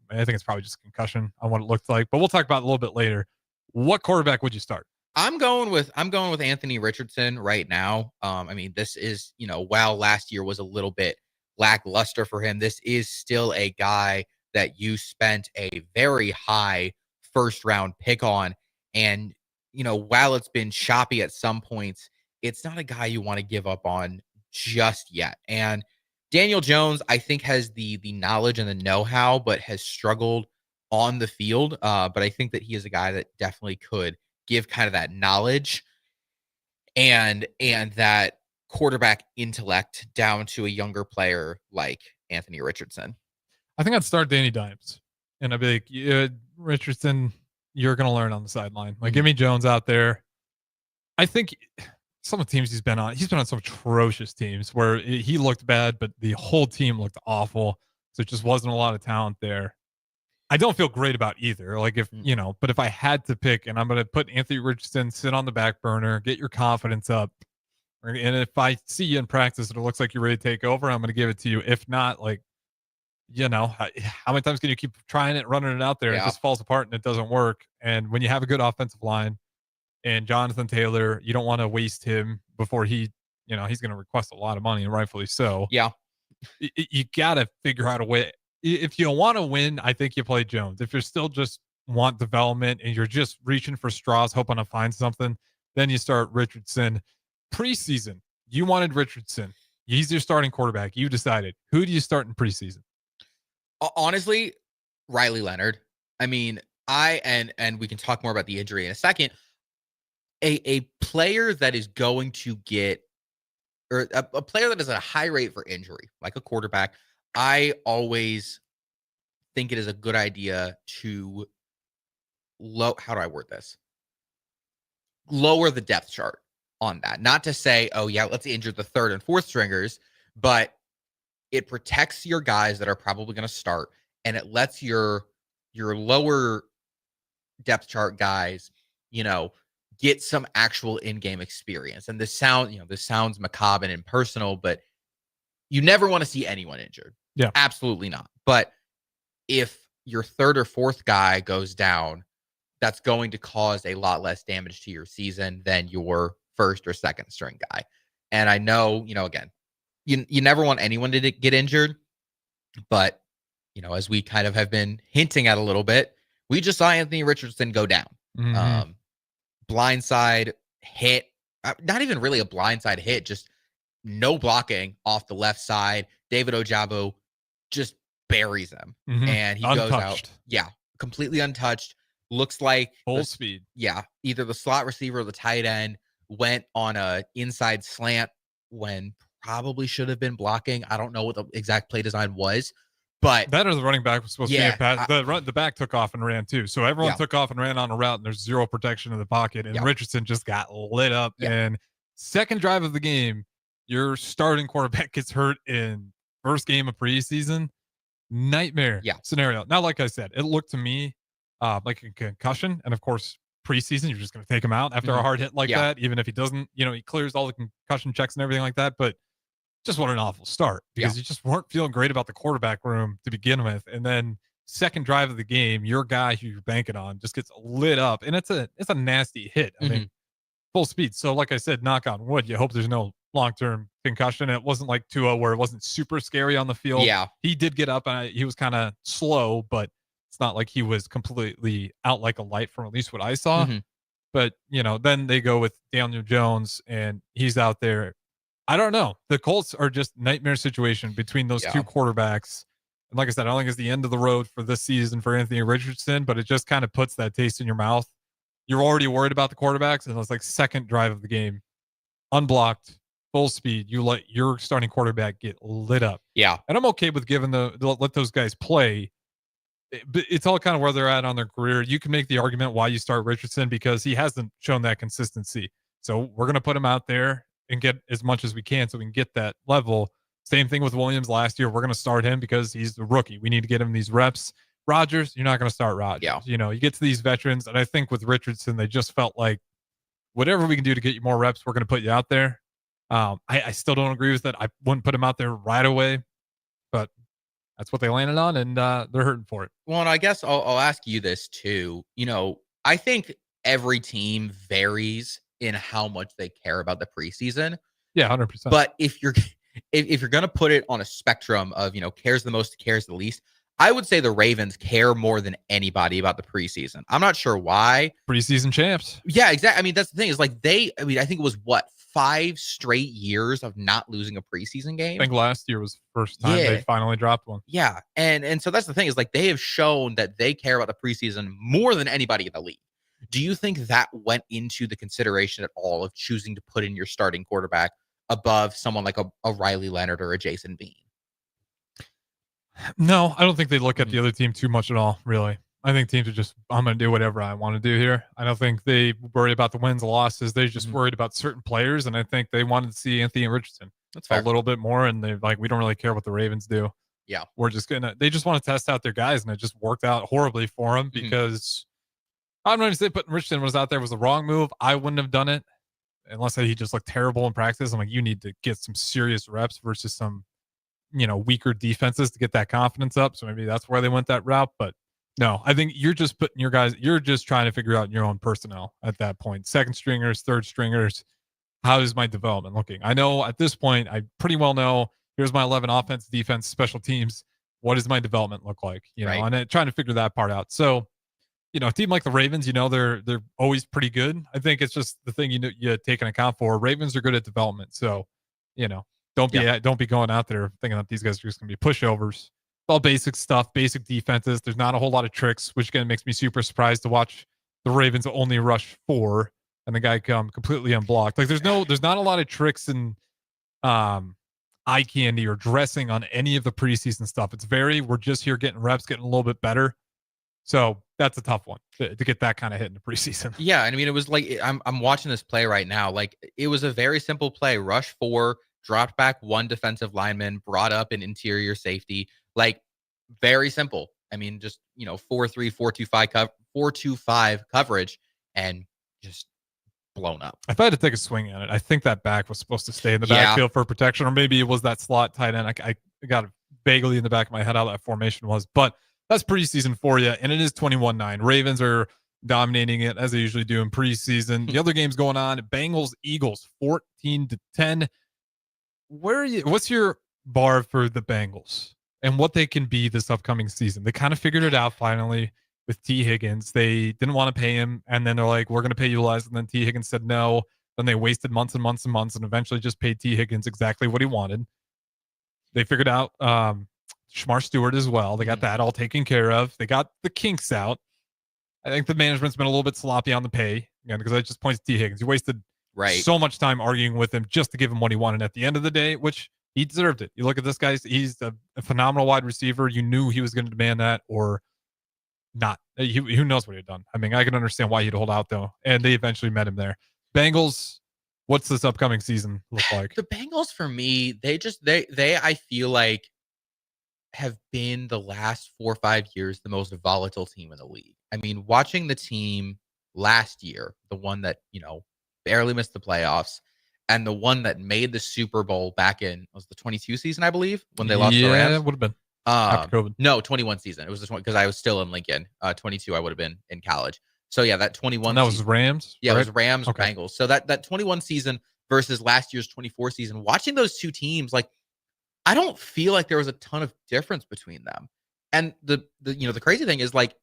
I think it's probably just concussion on what it looked like. But we'll talk about it a little bit later. What quarterback would you start? I'm going with Anthony Richardson right now. I mean, this is, while last year was a little bit lackluster for him, this is still a guy that you spent a very high first round pick on. And, while it's been choppy at some points, it's not a guy you want to give up on just yet. And Daniel Jones, I think, has the knowledge and the know-how, but has struggled on the field. But I think that he is a guy that definitely could give kind of that knowledge and that quarterback intellect down to a younger player like Anthony Richardson. I think I'd start Danny Dimes. And I'd be like, Richardson, you're going to learn on the sideline. Like, give me Jones out there. I think some of the teams he's been on some atrocious teams where he looked bad, but the whole team looked awful. So it just wasn't a lot of talent there. I don't feel great about either. Like but if I had to pick, and I'm going to put Anthony Richardson, sit on the back burner, get your confidence up. And if I see you in practice and it looks like you're ready to take over, I'm going to give it to you. If not, how many times can you keep trying it, running it out there? It just falls apart and it doesn't work. And when you have a good offensive line, and Jonathan Taylor, you don't want to waste him before he's going to request a lot of money, and rightfully so. Yeah. You got to figure out a way. If you want to win, I think you play Jones. If you're still just want development and you're just reaching for straws, hoping to find something, then you start Richardson. Preseason, you wanted Richardson. He's your starting quarterback. You decided. Who do you start in preseason? Honestly, Riley Leonard. I mean, and we can talk more about the injury in a second. A player that is going to get, or a player that is at a high rate for injury, like a quarterback, I always think it is a good idea to how do I word this? Lower the depth chart on that. Not to say, oh yeah, let's injure the third and fourth stringers, but it protects your guys that are probably going to start, and it lets your lower depth chart guys, get some actual in-game experience. And this sounds macabre and impersonal, but you never want to see anyone injured. Yeah, absolutely not. But if your third or fourth guy goes down, that's going to cause a lot less damage to your season than your first or second string guy. And I know, again, you never want anyone to get injured, but as we kind of have been hinting at a little bit, we just saw Anthony Richardson go down. Mm-hmm. Blindside hit, not even really a blindside hit, just no blocking off the left side. David Ojabo just buries him, and he goes out. Yeah, completely untouched. Looks like full speed. Yeah, either the slot receiver or the tight end went on a inside slant when probably should have been blocking. I don't know what the exact play design was, but that or the running back was supposed to be a pass. The back took off and ran too. So everyone took off and ran on a route, and there's zero protection in the pocket. And Richardson just got lit up. And second drive of the game, your starting quarterback gets hurt in first game of preseason. Nightmare scenario. Now, like I said, it looked to me like a concussion. And of course, preseason, you're just going to take him out after a hard hit like that, even if he doesn't, he clears all the concussion checks and everything like that. But just what an awful start, because you just weren't feeling great about the quarterback room to begin with. And then second drive of the game, your guy who you're banking on just gets lit up, and it's a nasty hit. I mean, full speed. So like I said, knock on wood, you hope there's no long-term concussion. And it wasn't like Tua where it wasn't super scary on the field. Yeah. He did get up, and he was kind of slow, but it's not like he was completely out like a light from at least what I saw. But, then they go with Daniel Jones, and he's out there. I don't know. The Colts are just nightmare situation between those two quarterbacks. And like I said, I don't think it's the end of the road for this season for Anthony Richardson, but it just kind of puts that taste in your mouth. You're already worried about the quarterbacks, and it's like second drive of the game, unblocked, full speed. You let your starting quarterback get lit up. Yeah. And I'm okay with giving let those guys play. But it's all kind of where they're at on their career. You can make the argument why you start Richardson, because he hasn't shown that consistency. So we're going to put him out there and get as much as we can so we can get that level. Same thing with Williams last year. We're going to start him because he's the rookie. We need to get him these reps. Rodgers, you're not going to start Rodgers. Yeah. You get to these veterans, and I think with Richardson, they just felt like whatever we can do to get you more reps, we're going to put you out there. I still don't agree with that. I wouldn't put him out there right away, but that's what they landed on, and they're hurting for it. Well, and I guess I'll ask you this too. I think every team varies in how much they care about the preseason. Yeah, 100%. But if you're going to put it on a spectrum of, cares the most, cares the least, I would say the Ravens care more than anybody about the preseason. I'm not sure why. Preseason champs. Yeah, exactly. I mean, that's the thing is like I think it was 5 straight years of not losing a preseason game. I think last year was the first time they finally dropped one. Yeah. And so that's the thing is like they have shown that they care about the preseason more than anybody in the league. Do you think that went into the consideration at all of choosing to put in your starting quarterback above someone like a Riley Leonard or a Jason Bean? No, I don't think they look at the other team too much at all, really. I think teams are just, I'm going to do whatever I want to do here. I don't think they worry about the wins and losses. They just worried about certain players, and I think they wanted to see Anthony Richardson a little bit more, and they're like, we don't really care what the Ravens do. Yeah. They just want to test out their guys, and it just worked out horribly for them because I'm not going to say putting Richardson was out there was the wrong move. I wouldn't have done it unless he just looked terrible in practice. I'm like, you need to get some serious reps versus some, weaker defenses to get that confidence up. So maybe that's where they went that route. But no, I think you're just putting your guys, you're just trying to figure out your own personnel at that point. Second stringers, third stringers. How is my development looking? I know at this point, I pretty well know here's my 11 offense, defense, special teams. What does my development look like? And trying to figure that part out. So, a team like the Ravens, they're always pretty good. I think it's just the thing you take an account for. Ravens are good at development. So, don't be going out there thinking that these guys are just going to be pushovers. It's all basic stuff, basic defenses. There's not a whole lot of tricks, which again makes me super surprised to watch the Ravens only rush 4 and the guy come completely unblocked. Like there's not a lot of tricks and eye candy or dressing on any of the preseason stuff. It's we're just here getting reps, getting a little bit better. So that's a tough one to get that kind of hit in the preseason. Yeah, and I mean, it was like I'm watching this play right now. Like it was a very simple play: rush 4, dropped back 1 defensive lineman, brought up an interior safety. Like very simple. I mean, just 4-3, 4-2-5 coverage, and just blown up. If I had to take a swing at it, I think that back was supposed to stay in the backfield for protection, or maybe it was that slot tight end. I got vaguely in the back of my head how that formation was, but that's preseason for you, and it is 21-9. Ravens are dominating it as they usually do in preseason. The other games going on: Bengals, Eagles, 14-10. What's your bar for the Bengals and what they can be this upcoming season? They kind of figured it out finally with T. Higgins. They didn't want to pay him, and then they're like, we're going to pay you less. And then T. Higgins said no. Then they wasted months and months and months and eventually just paid T. Higgins exactly what he wanted. They figured out Shamar Stewart as well. They got that all taken care of. They got the kinks out. I think the management's been a little bit sloppy on the pay, again, because I just points to T. Higgins. You wasted so much time arguing with him just to give him what he wanted at the end of the day, which he deserved it. You look at this guy, he's a phenomenal wide receiver. You knew he was going to demand that or not. Who knows what he'd done. I mean, I can understand why he'd hold out, though, and they eventually met him there. Bengals, what's this upcoming season look like? The Bengals, for me, they I feel like have been the last 4 or 5 years the most volatile team in the league. I mean, watching the team last year, the one that, barely missed the playoffs, and the one that made the Super Bowl back in, was the 22 season, I believe, when they lost to the Rams? Yeah, it would have been after COVID. No, 21 season. It was the 20, because I was still in Lincoln. 22, I would have been in college. So, yeah, that 21 And that was Rams? Yeah, right? It was Rams, Okay. Bengals. So that 21 season versus last year's 24 season, watching those two teams, like, I don't feel like there was a ton of difference between them. And the crazy thing is, like,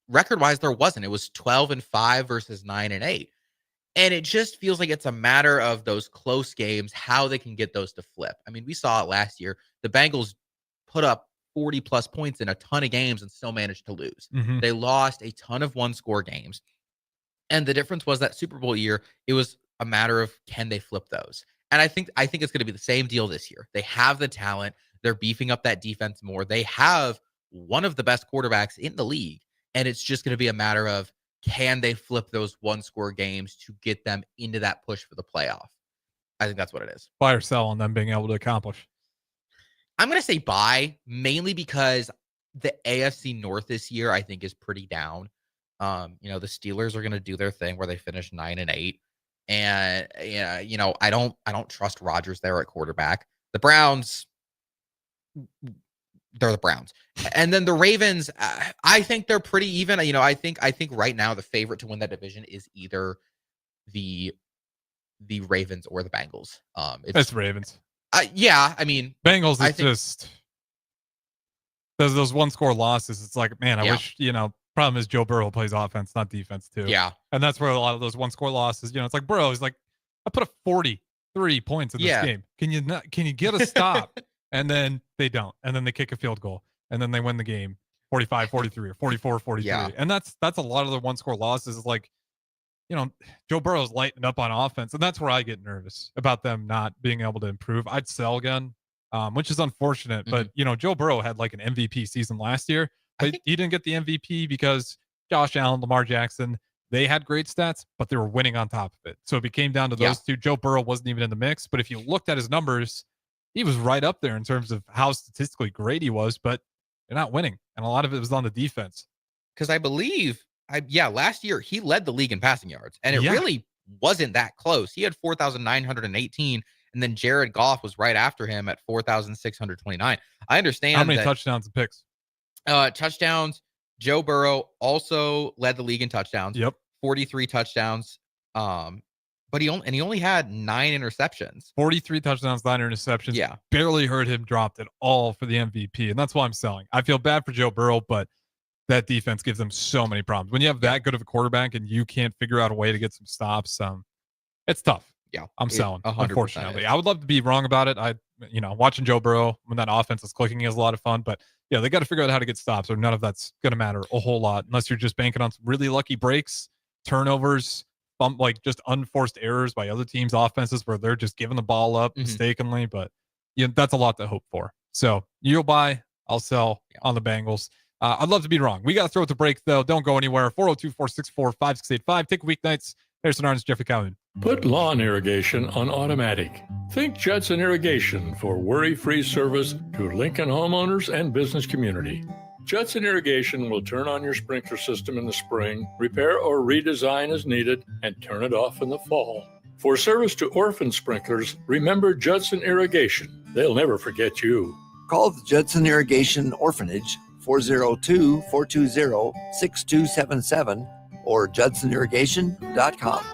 record-wise, there wasn't. It was 12-5 versus 9-8. And it just feels like it's a matter of those close games, how they can get those to flip. I mean, we saw it last year. The Bengals put up 40-plus points in a ton of games and still managed to lose. Mhm. They lost a ton of one-score games. And the difference was that Super Bowl year, it was a matter of, can they flip those? And I think it's going to be the same deal this year. They have the talent. They're beefing up that defense more. They have one of the best quarterbacks in the league. And it's just going to be a matter of, can they flip those one-score games to get them into that push for the playoff? I think that's what it is. Buy or sell on them being able to accomplish. I'm going to say buy, mainly because the AFC North this year, I think, is pretty down. The Steelers are going to do their thing where they finish 9-8. And I don't trust Rodgers there at quarterback. The Browns, they're the Browns. And then the Ravens, I think they're pretty even. I think right now the favorite to win that division is either the Ravens or the Bengals. It's Ravens. Yeah, I mean, Bengals is just those one-score losses. It's like, man, I wish, problem is Joe Burrow plays offense, not defense, too. Yeah. And that's where a lot of those one-score losses, it's like, Burrow is like, I put up 43 points in this game. Can you get a stop? And then they don't. And then they kick a field goal. And then they win the game 45-43 or 44-43. Yeah. And that's a lot of the one-score losses. Is like, Joe Burrow's lighting up on offense. And that's where I get nervous about them not being able to improve. I'd sell again, which is unfortunate. But, Joe Burrow had like an MVP season last year. But he didn't get the MVP because Josh Allen, Lamar Jackson, they had great stats, but they were winning on top of it. So it came down to those two. Joe Burrow wasn't even in the mix. But if you looked at his numbers, he was right up there in terms of how statistically great he was, but they're not winning. And a lot of it was on the defense. Because I believe, last year he led the league in passing yards, and it really wasn't that close. He had 4,918, and then Jared Goff was right after him at 4,629. I understand. How many touchdowns and picks? Touchdowns. Joe Burrow also led the league in touchdowns. Yep. 43 touchdowns. But he only had 9 interceptions. 43 touchdowns, 9 interceptions. Yeah. Barely heard him dropped at all for the MVP. And that's why I'm selling. I feel bad for Joe Burrow, but that defense gives them so many problems. When you have that good of a quarterback and you can't figure out a way to get some stops, it's tough. Yeah. I'm selling, 100% unfortunately. I would love to be wrong about it. Watching Joe Burrow when that offense is clicking is a lot of fun, but yeah, they got to figure out how to get stops, or none of that's going to matter a whole lot unless you're just banking on some really lucky breaks, turnovers, like just unforced errors by other teams' offenses where they're just giving the ball up mistakenly. But that's a lot to hope for. So you'll buy, I'll sell on the Bengals. I'd love to be wrong. We got to throw it to break, though. Don't go anywhere. 402-464-5685. Take Weeknights. Harrison Arens, Jeffrey Callhoun. Put lawn irrigation on automatic. Think Judson Irrigation for worry-free service to Lincoln homeowners and business community. Judson Irrigation will turn on your sprinkler system in the spring, repair or redesign as needed, and turn it off in the fall. For service to orphan sprinklers, remember Judson Irrigation. They'll never forget you. Call the Judson Irrigation Orphanage 402-420-6277 or judsonirrigation.com.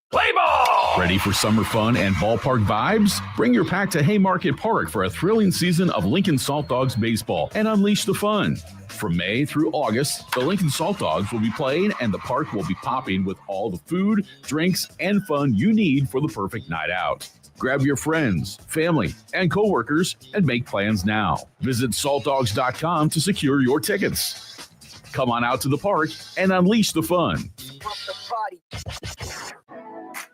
Play ball! Ready for summer fun and ballpark vibes? Bring your pack to Haymarket Park for a thrilling season of Lincoln Salt Dogs baseball and unleash the fun. From May through August, the Lincoln Salt Dogs will be playing and the park will be popping with all the food, drinks, and fun you need for the perfect night out. Grab your friends, family, and coworkers and make plans now. Visit saltdogs.com to secure your tickets. Come on out to the park and unleash the fun.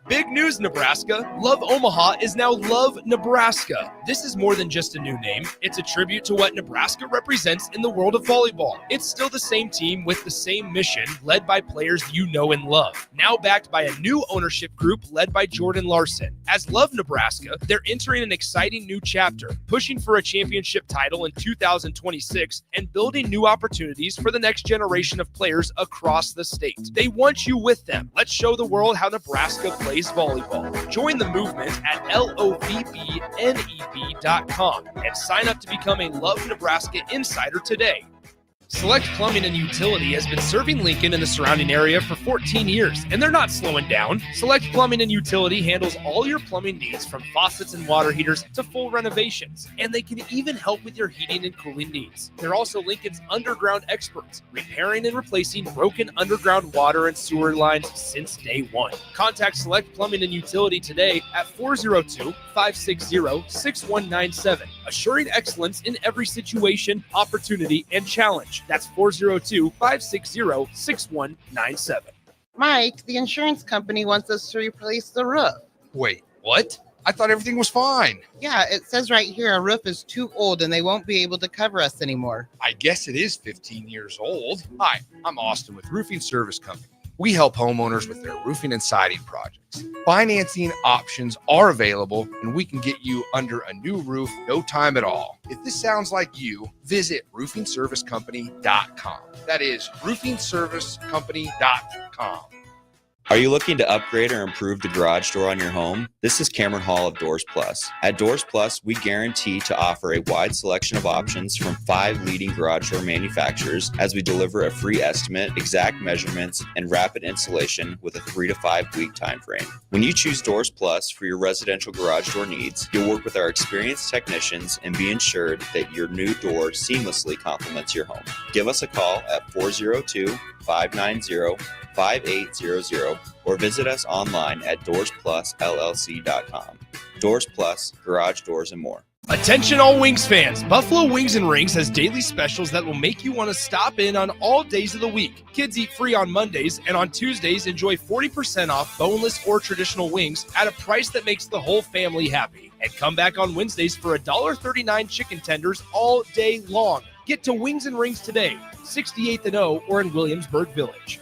Big news, Nebraska. Love Omaha is now Love Nebraska. This is more than just a new name. It's a tribute to what Nebraska represents in the world of volleyball. It's still the same team with the same mission, led by players you know and love. Now backed by a new ownership group led by Jordan Larson. As Love Nebraska, they're entering an exciting new chapter, pushing for a championship title in 2026 and building new opportunities for the next generation of players across the state. They want you with them. Let's show the world how Nebraska plays volleyball. Join the movement at lovneb.com and sign up to become a Love Nebraska Insider today. Select Plumbing and Utility has been serving Lincoln and the surrounding area for 14 years, and they're not slowing down. Select Plumbing and Utility handles all your plumbing needs, from faucets and water heaters to full renovations, and they can even help with your heating and cooling needs. They're also Lincoln's underground experts, repairing and replacing broken underground water and sewer lines since day one. Contact Select Plumbing and Utility today at 402-560-6197, assuring excellence in every situation, opportunity, and challenge. That's 402-560-6197. Mike, the insurance company wants us to replace the roof. Wait, what? I thought everything was fine. Yeah, it says right here our roof is too old and they won't be able to cover us anymore. I guess it is 15 years old. Hi, I'm Austin with Roofing Service Company. We help homeowners with their roofing and siding projects. Financing options are available, and we can get you under a new roof no time at all. If this sounds like you, visit roofingservicecompany.com. That is roofingservicecompany.com. Are you looking to upgrade or improve the garage door on your home? This is Cameron Hall of Doors Plus. At Doors Plus, we guarantee to offer a wide selection of options from 5 leading garage door manufacturers as we deliver a free estimate, exact measurements, and rapid installation with a 3 to 5 week time frame. When you choose Doors Plus for your residential garage door needs, you'll work with our experienced technicians and be ensured that your new door seamlessly complements your home. Give us a call at 402-590-5800 or visit us online at DoorsPlusLLC.com. Doors Plus, garage doors and more. Attention all Wings fans. Buffalo Wings and Rings has daily specials that will make you want to stop in on all days of the week. Kids eat free on Mondays, and on Tuesdays enjoy 40% off boneless or traditional wings at a price that makes the whole family happy. And come back on Wednesdays for $1.39 chicken tenders all day long. Get to Wings and Rings today, 68th and O, or in Williamsburg Village.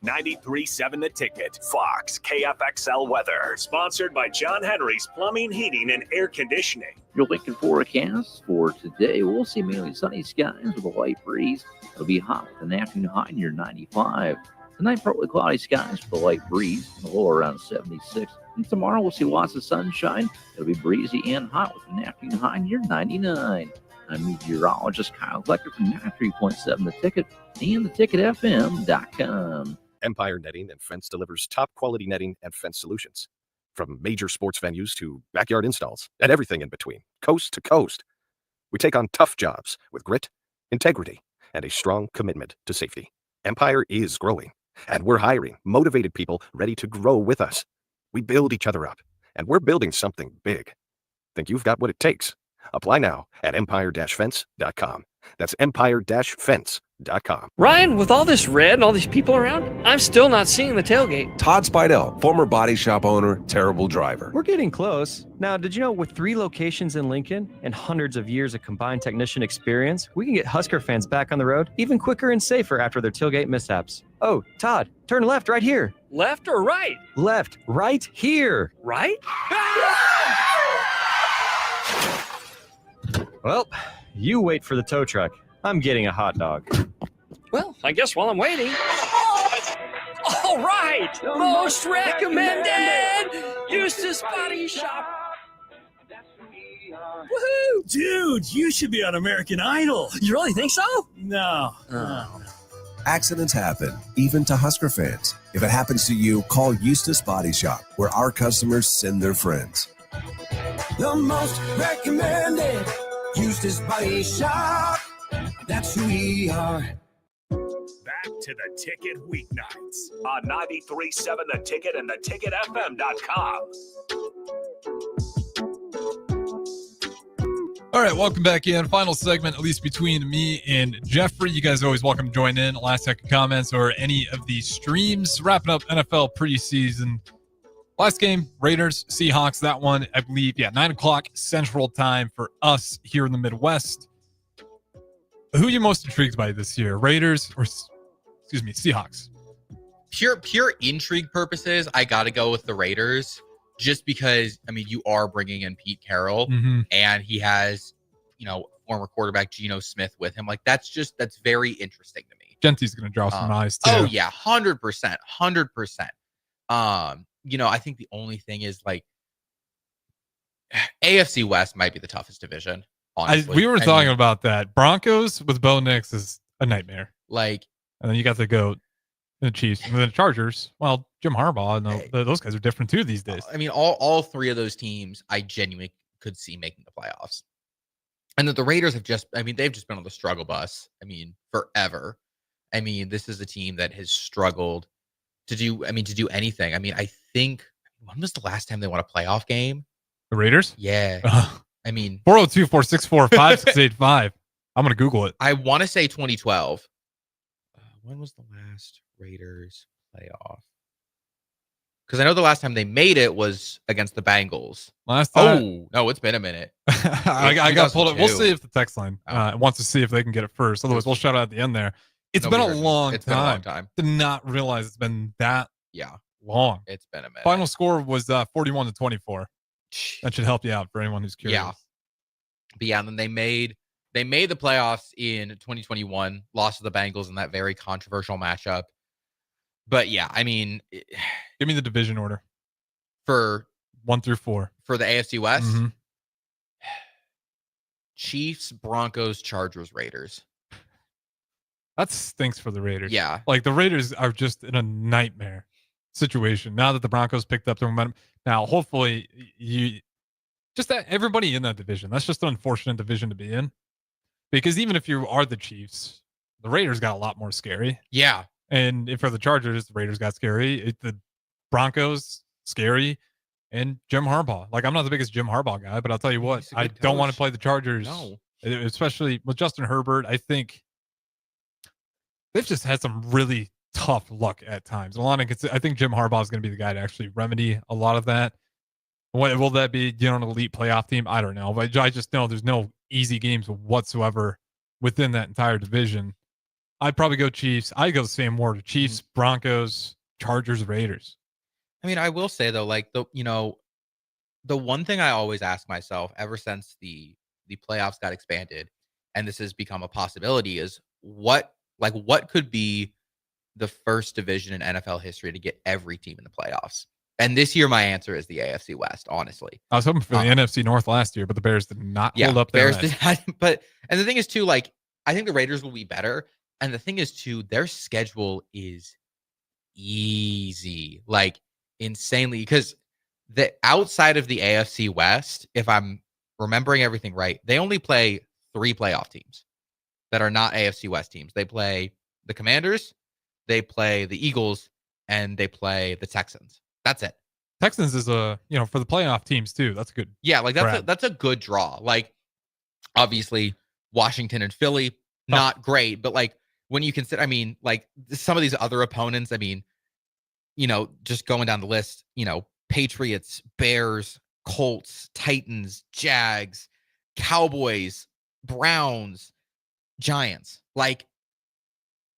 93.7 The Ticket, Fox, KFXL weather. Sponsored by John Henry's Plumbing, Heating, and Air Conditioning. Your Lincoln forecast for today, we'll see mainly sunny skies with a light breeze. It'll be hot with an afternoon high near 95. Tonight, partly cloudy skies with a light breeze, a low around 76. And tomorrow, we'll see lots of sunshine. It'll be breezy and hot with an afternoon high near 99. I'm meteorologist Kyle Glecker from 93.7 The Ticket and theticketfm.com. Empire Netting and Fence delivers top-quality netting and fence solutions. From major sports venues to backyard installs and everything in between, coast to coast. We take on tough jobs with grit, integrity, and a strong commitment to safety. Empire is growing, and we're hiring motivated people ready to grow with us. We build each other up, and we're building something big. Think you've got what it takes? Apply now at empire-fence.com. That's empire-fence.com. Ryan, with all this red and all these people around, I'm still not seeing the tailgate. Todd Spidell, former body shop owner, terrible driver. We're getting close. Now, did you know with 3 locations in Lincoln and hundreds of years of combined technician experience, we can get Husker fans back on the road even quicker and safer after their tailgate mishaps? Oh, Todd, turn left right here. Left or right? Left, right here. Right? Well, you wait for the tow truck. I'm getting a hot dog. Well, I guess while I'm waiting. All right! Most recommended! Eustace Body Shop. Woohoo! Dude, you should be on American Idol. You really think so? No. Accidents happen, even to Husker fans. If it happens to you, call Eustace Body Shop, where our customers send their friends. The most recommended Eustace Body Shop. That's who we are. Back to The Ticket weeknights on 93.7 The Ticket and theticketfm.com. All right, welcome back in. Final segment, at least between me and Jeffrey. You guys are always welcome to join in. Last second comments or any of the streams. Wrapping up NFL preseason. Last game, Raiders, Seahawks. That one, I believe, 9 o'clock Central Time for us here in the Midwest. Who are you most intrigued by this year? Raiders or, Seahawks? Pure intrigue purposes, I got to go with the Raiders just because, you are bringing in Pete Carroll and he has, former quarterback Geno Smith with him. Like, that's very interesting to me. Genty's going to draw some eyes too. Oh, yeah, 100%. 100%. I think the only thing is like AFC West might be the toughest division. Honestly, we were talking about that. Broncos with Bo Nix is a nightmare. Like, and then you got the GOAT, the Chiefs, and the Chargers. Well, Jim Harbaugh, those guys are different too these days. All three of those teams, I genuinely could see making the playoffs. And that the Raiders have they've just been on the struggle bus. Forever. This is a team that has struggled to do anything. I think, when was the last time they won a playoff game? The Raiders? Yeah. 402-464-5685. I'm going to Google it. I want to say 2012. When was the last Raiders playoff? Because I know the last time they made it was against the Bengals. Last time? Oh, no, it's been a minute. I got pulled up. We'll see if the text line wants to see if they can get it first. Otherwise, we'll shout out at the end there. It's been a long time. Did not realize it's been that long. It's been a minute. Final score was 41-24. That should help you out for anyone who's curious. Yeah. But yeah, and then they made the playoffs in 2021, lost to the Bengals in that very controversial matchup. But yeah, give me the division order for 1 through 4 for the AFC West. Chiefs, Broncos, Chargers, Raiders. That stinks for the Raiders. Yeah. Like, the Raiders are just in a nightmare situation now that the Broncos picked up their momentum. Now, hopefully, everybody in that division, that's just an unfortunate division to be in. Because even if you are the Chiefs, the Raiders got a lot more scary. Yeah. And for the Chargers, the Raiders got scary. The Broncos, scary. And Jim Harbaugh. Like, I'm not the biggest Jim Harbaugh guy, but I'll tell you what, I don't want to play the Chargers. No. Especially with Justin Herbert. I think they've just had some really tough luck at times. I think Jim Harbaugh is going to be the guy to actually remedy a lot of that. Will that be, an elite playoff team? I don't know. But I just know there's no easy games whatsoever within that entire division. I'd probably go Chiefs. I'd go the same order. Chiefs, Broncos, Chargers, Raiders. I will say, though, like, the one thing I always ask myself ever since the playoffs got expanded, and this has become a possibility, is what could be the first division in NFL history to get every team in the playoffs? And this year, my answer is the AFC West, honestly. I was hoping for the NFC North last year, but the Bears did not hold up there. Bears did not, and the thing is, too, like, I think the Raiders will be better. And the thing is, too, their schedule is easy, like, insanely. Because the outside of the AFC West, if I'm remembering everything right, they only play 3 playoff teams that are not AFC West teams. They play the Commanders, they play the Eagles, and they play the Texans. That's it. Texans is for the playoff teams too. That's good. Yeah, like that's a good draw. Like, obviously Washington and Philly, not great, but like when you consider, like some of these other opponents, just going down the list, Patriots, Bears, Colts, Titans, Jags, Cowboys, Browns, Giants. Like,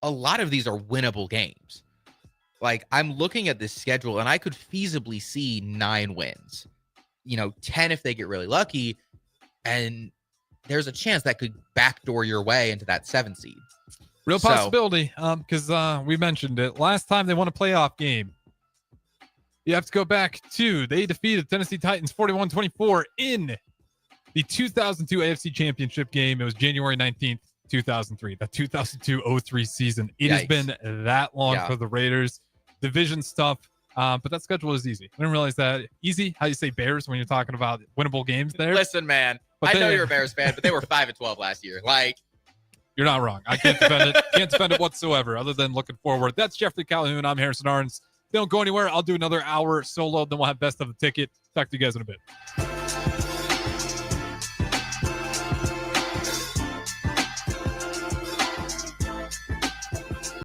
a lot of these are winnable games. Like, I'm looking at this schedule and I could feasibly see 9 wins, 10 if they get really lucky. And there's a chance that could backdoor your way into that 7 seed. Real possibility. Because we mentioned it last time they won a playoff game. You have to go back to, they defeated Tennessee Titans 41-24 in the 2002 AFC Championship game. It was January 19th, 2003, the 2002-03 season. It has been that long for the Raiders. Division stuff, but that schedule is easy. I didn't realize that. Easy? How you say Bears when you're talking about winnable games there? Listen, man, I know you're a Bears fan, but they were 5-12 last year. Like, you're not wrong. I can't defend it. Can't defend it whatsoever, other than looking forward. That's Jeffrey Callhoun. I'm Harrison Arens. Don't go anywhere. I'll do another hour solo. Then we'll have best of the ticket. Talk to you guys in a bit.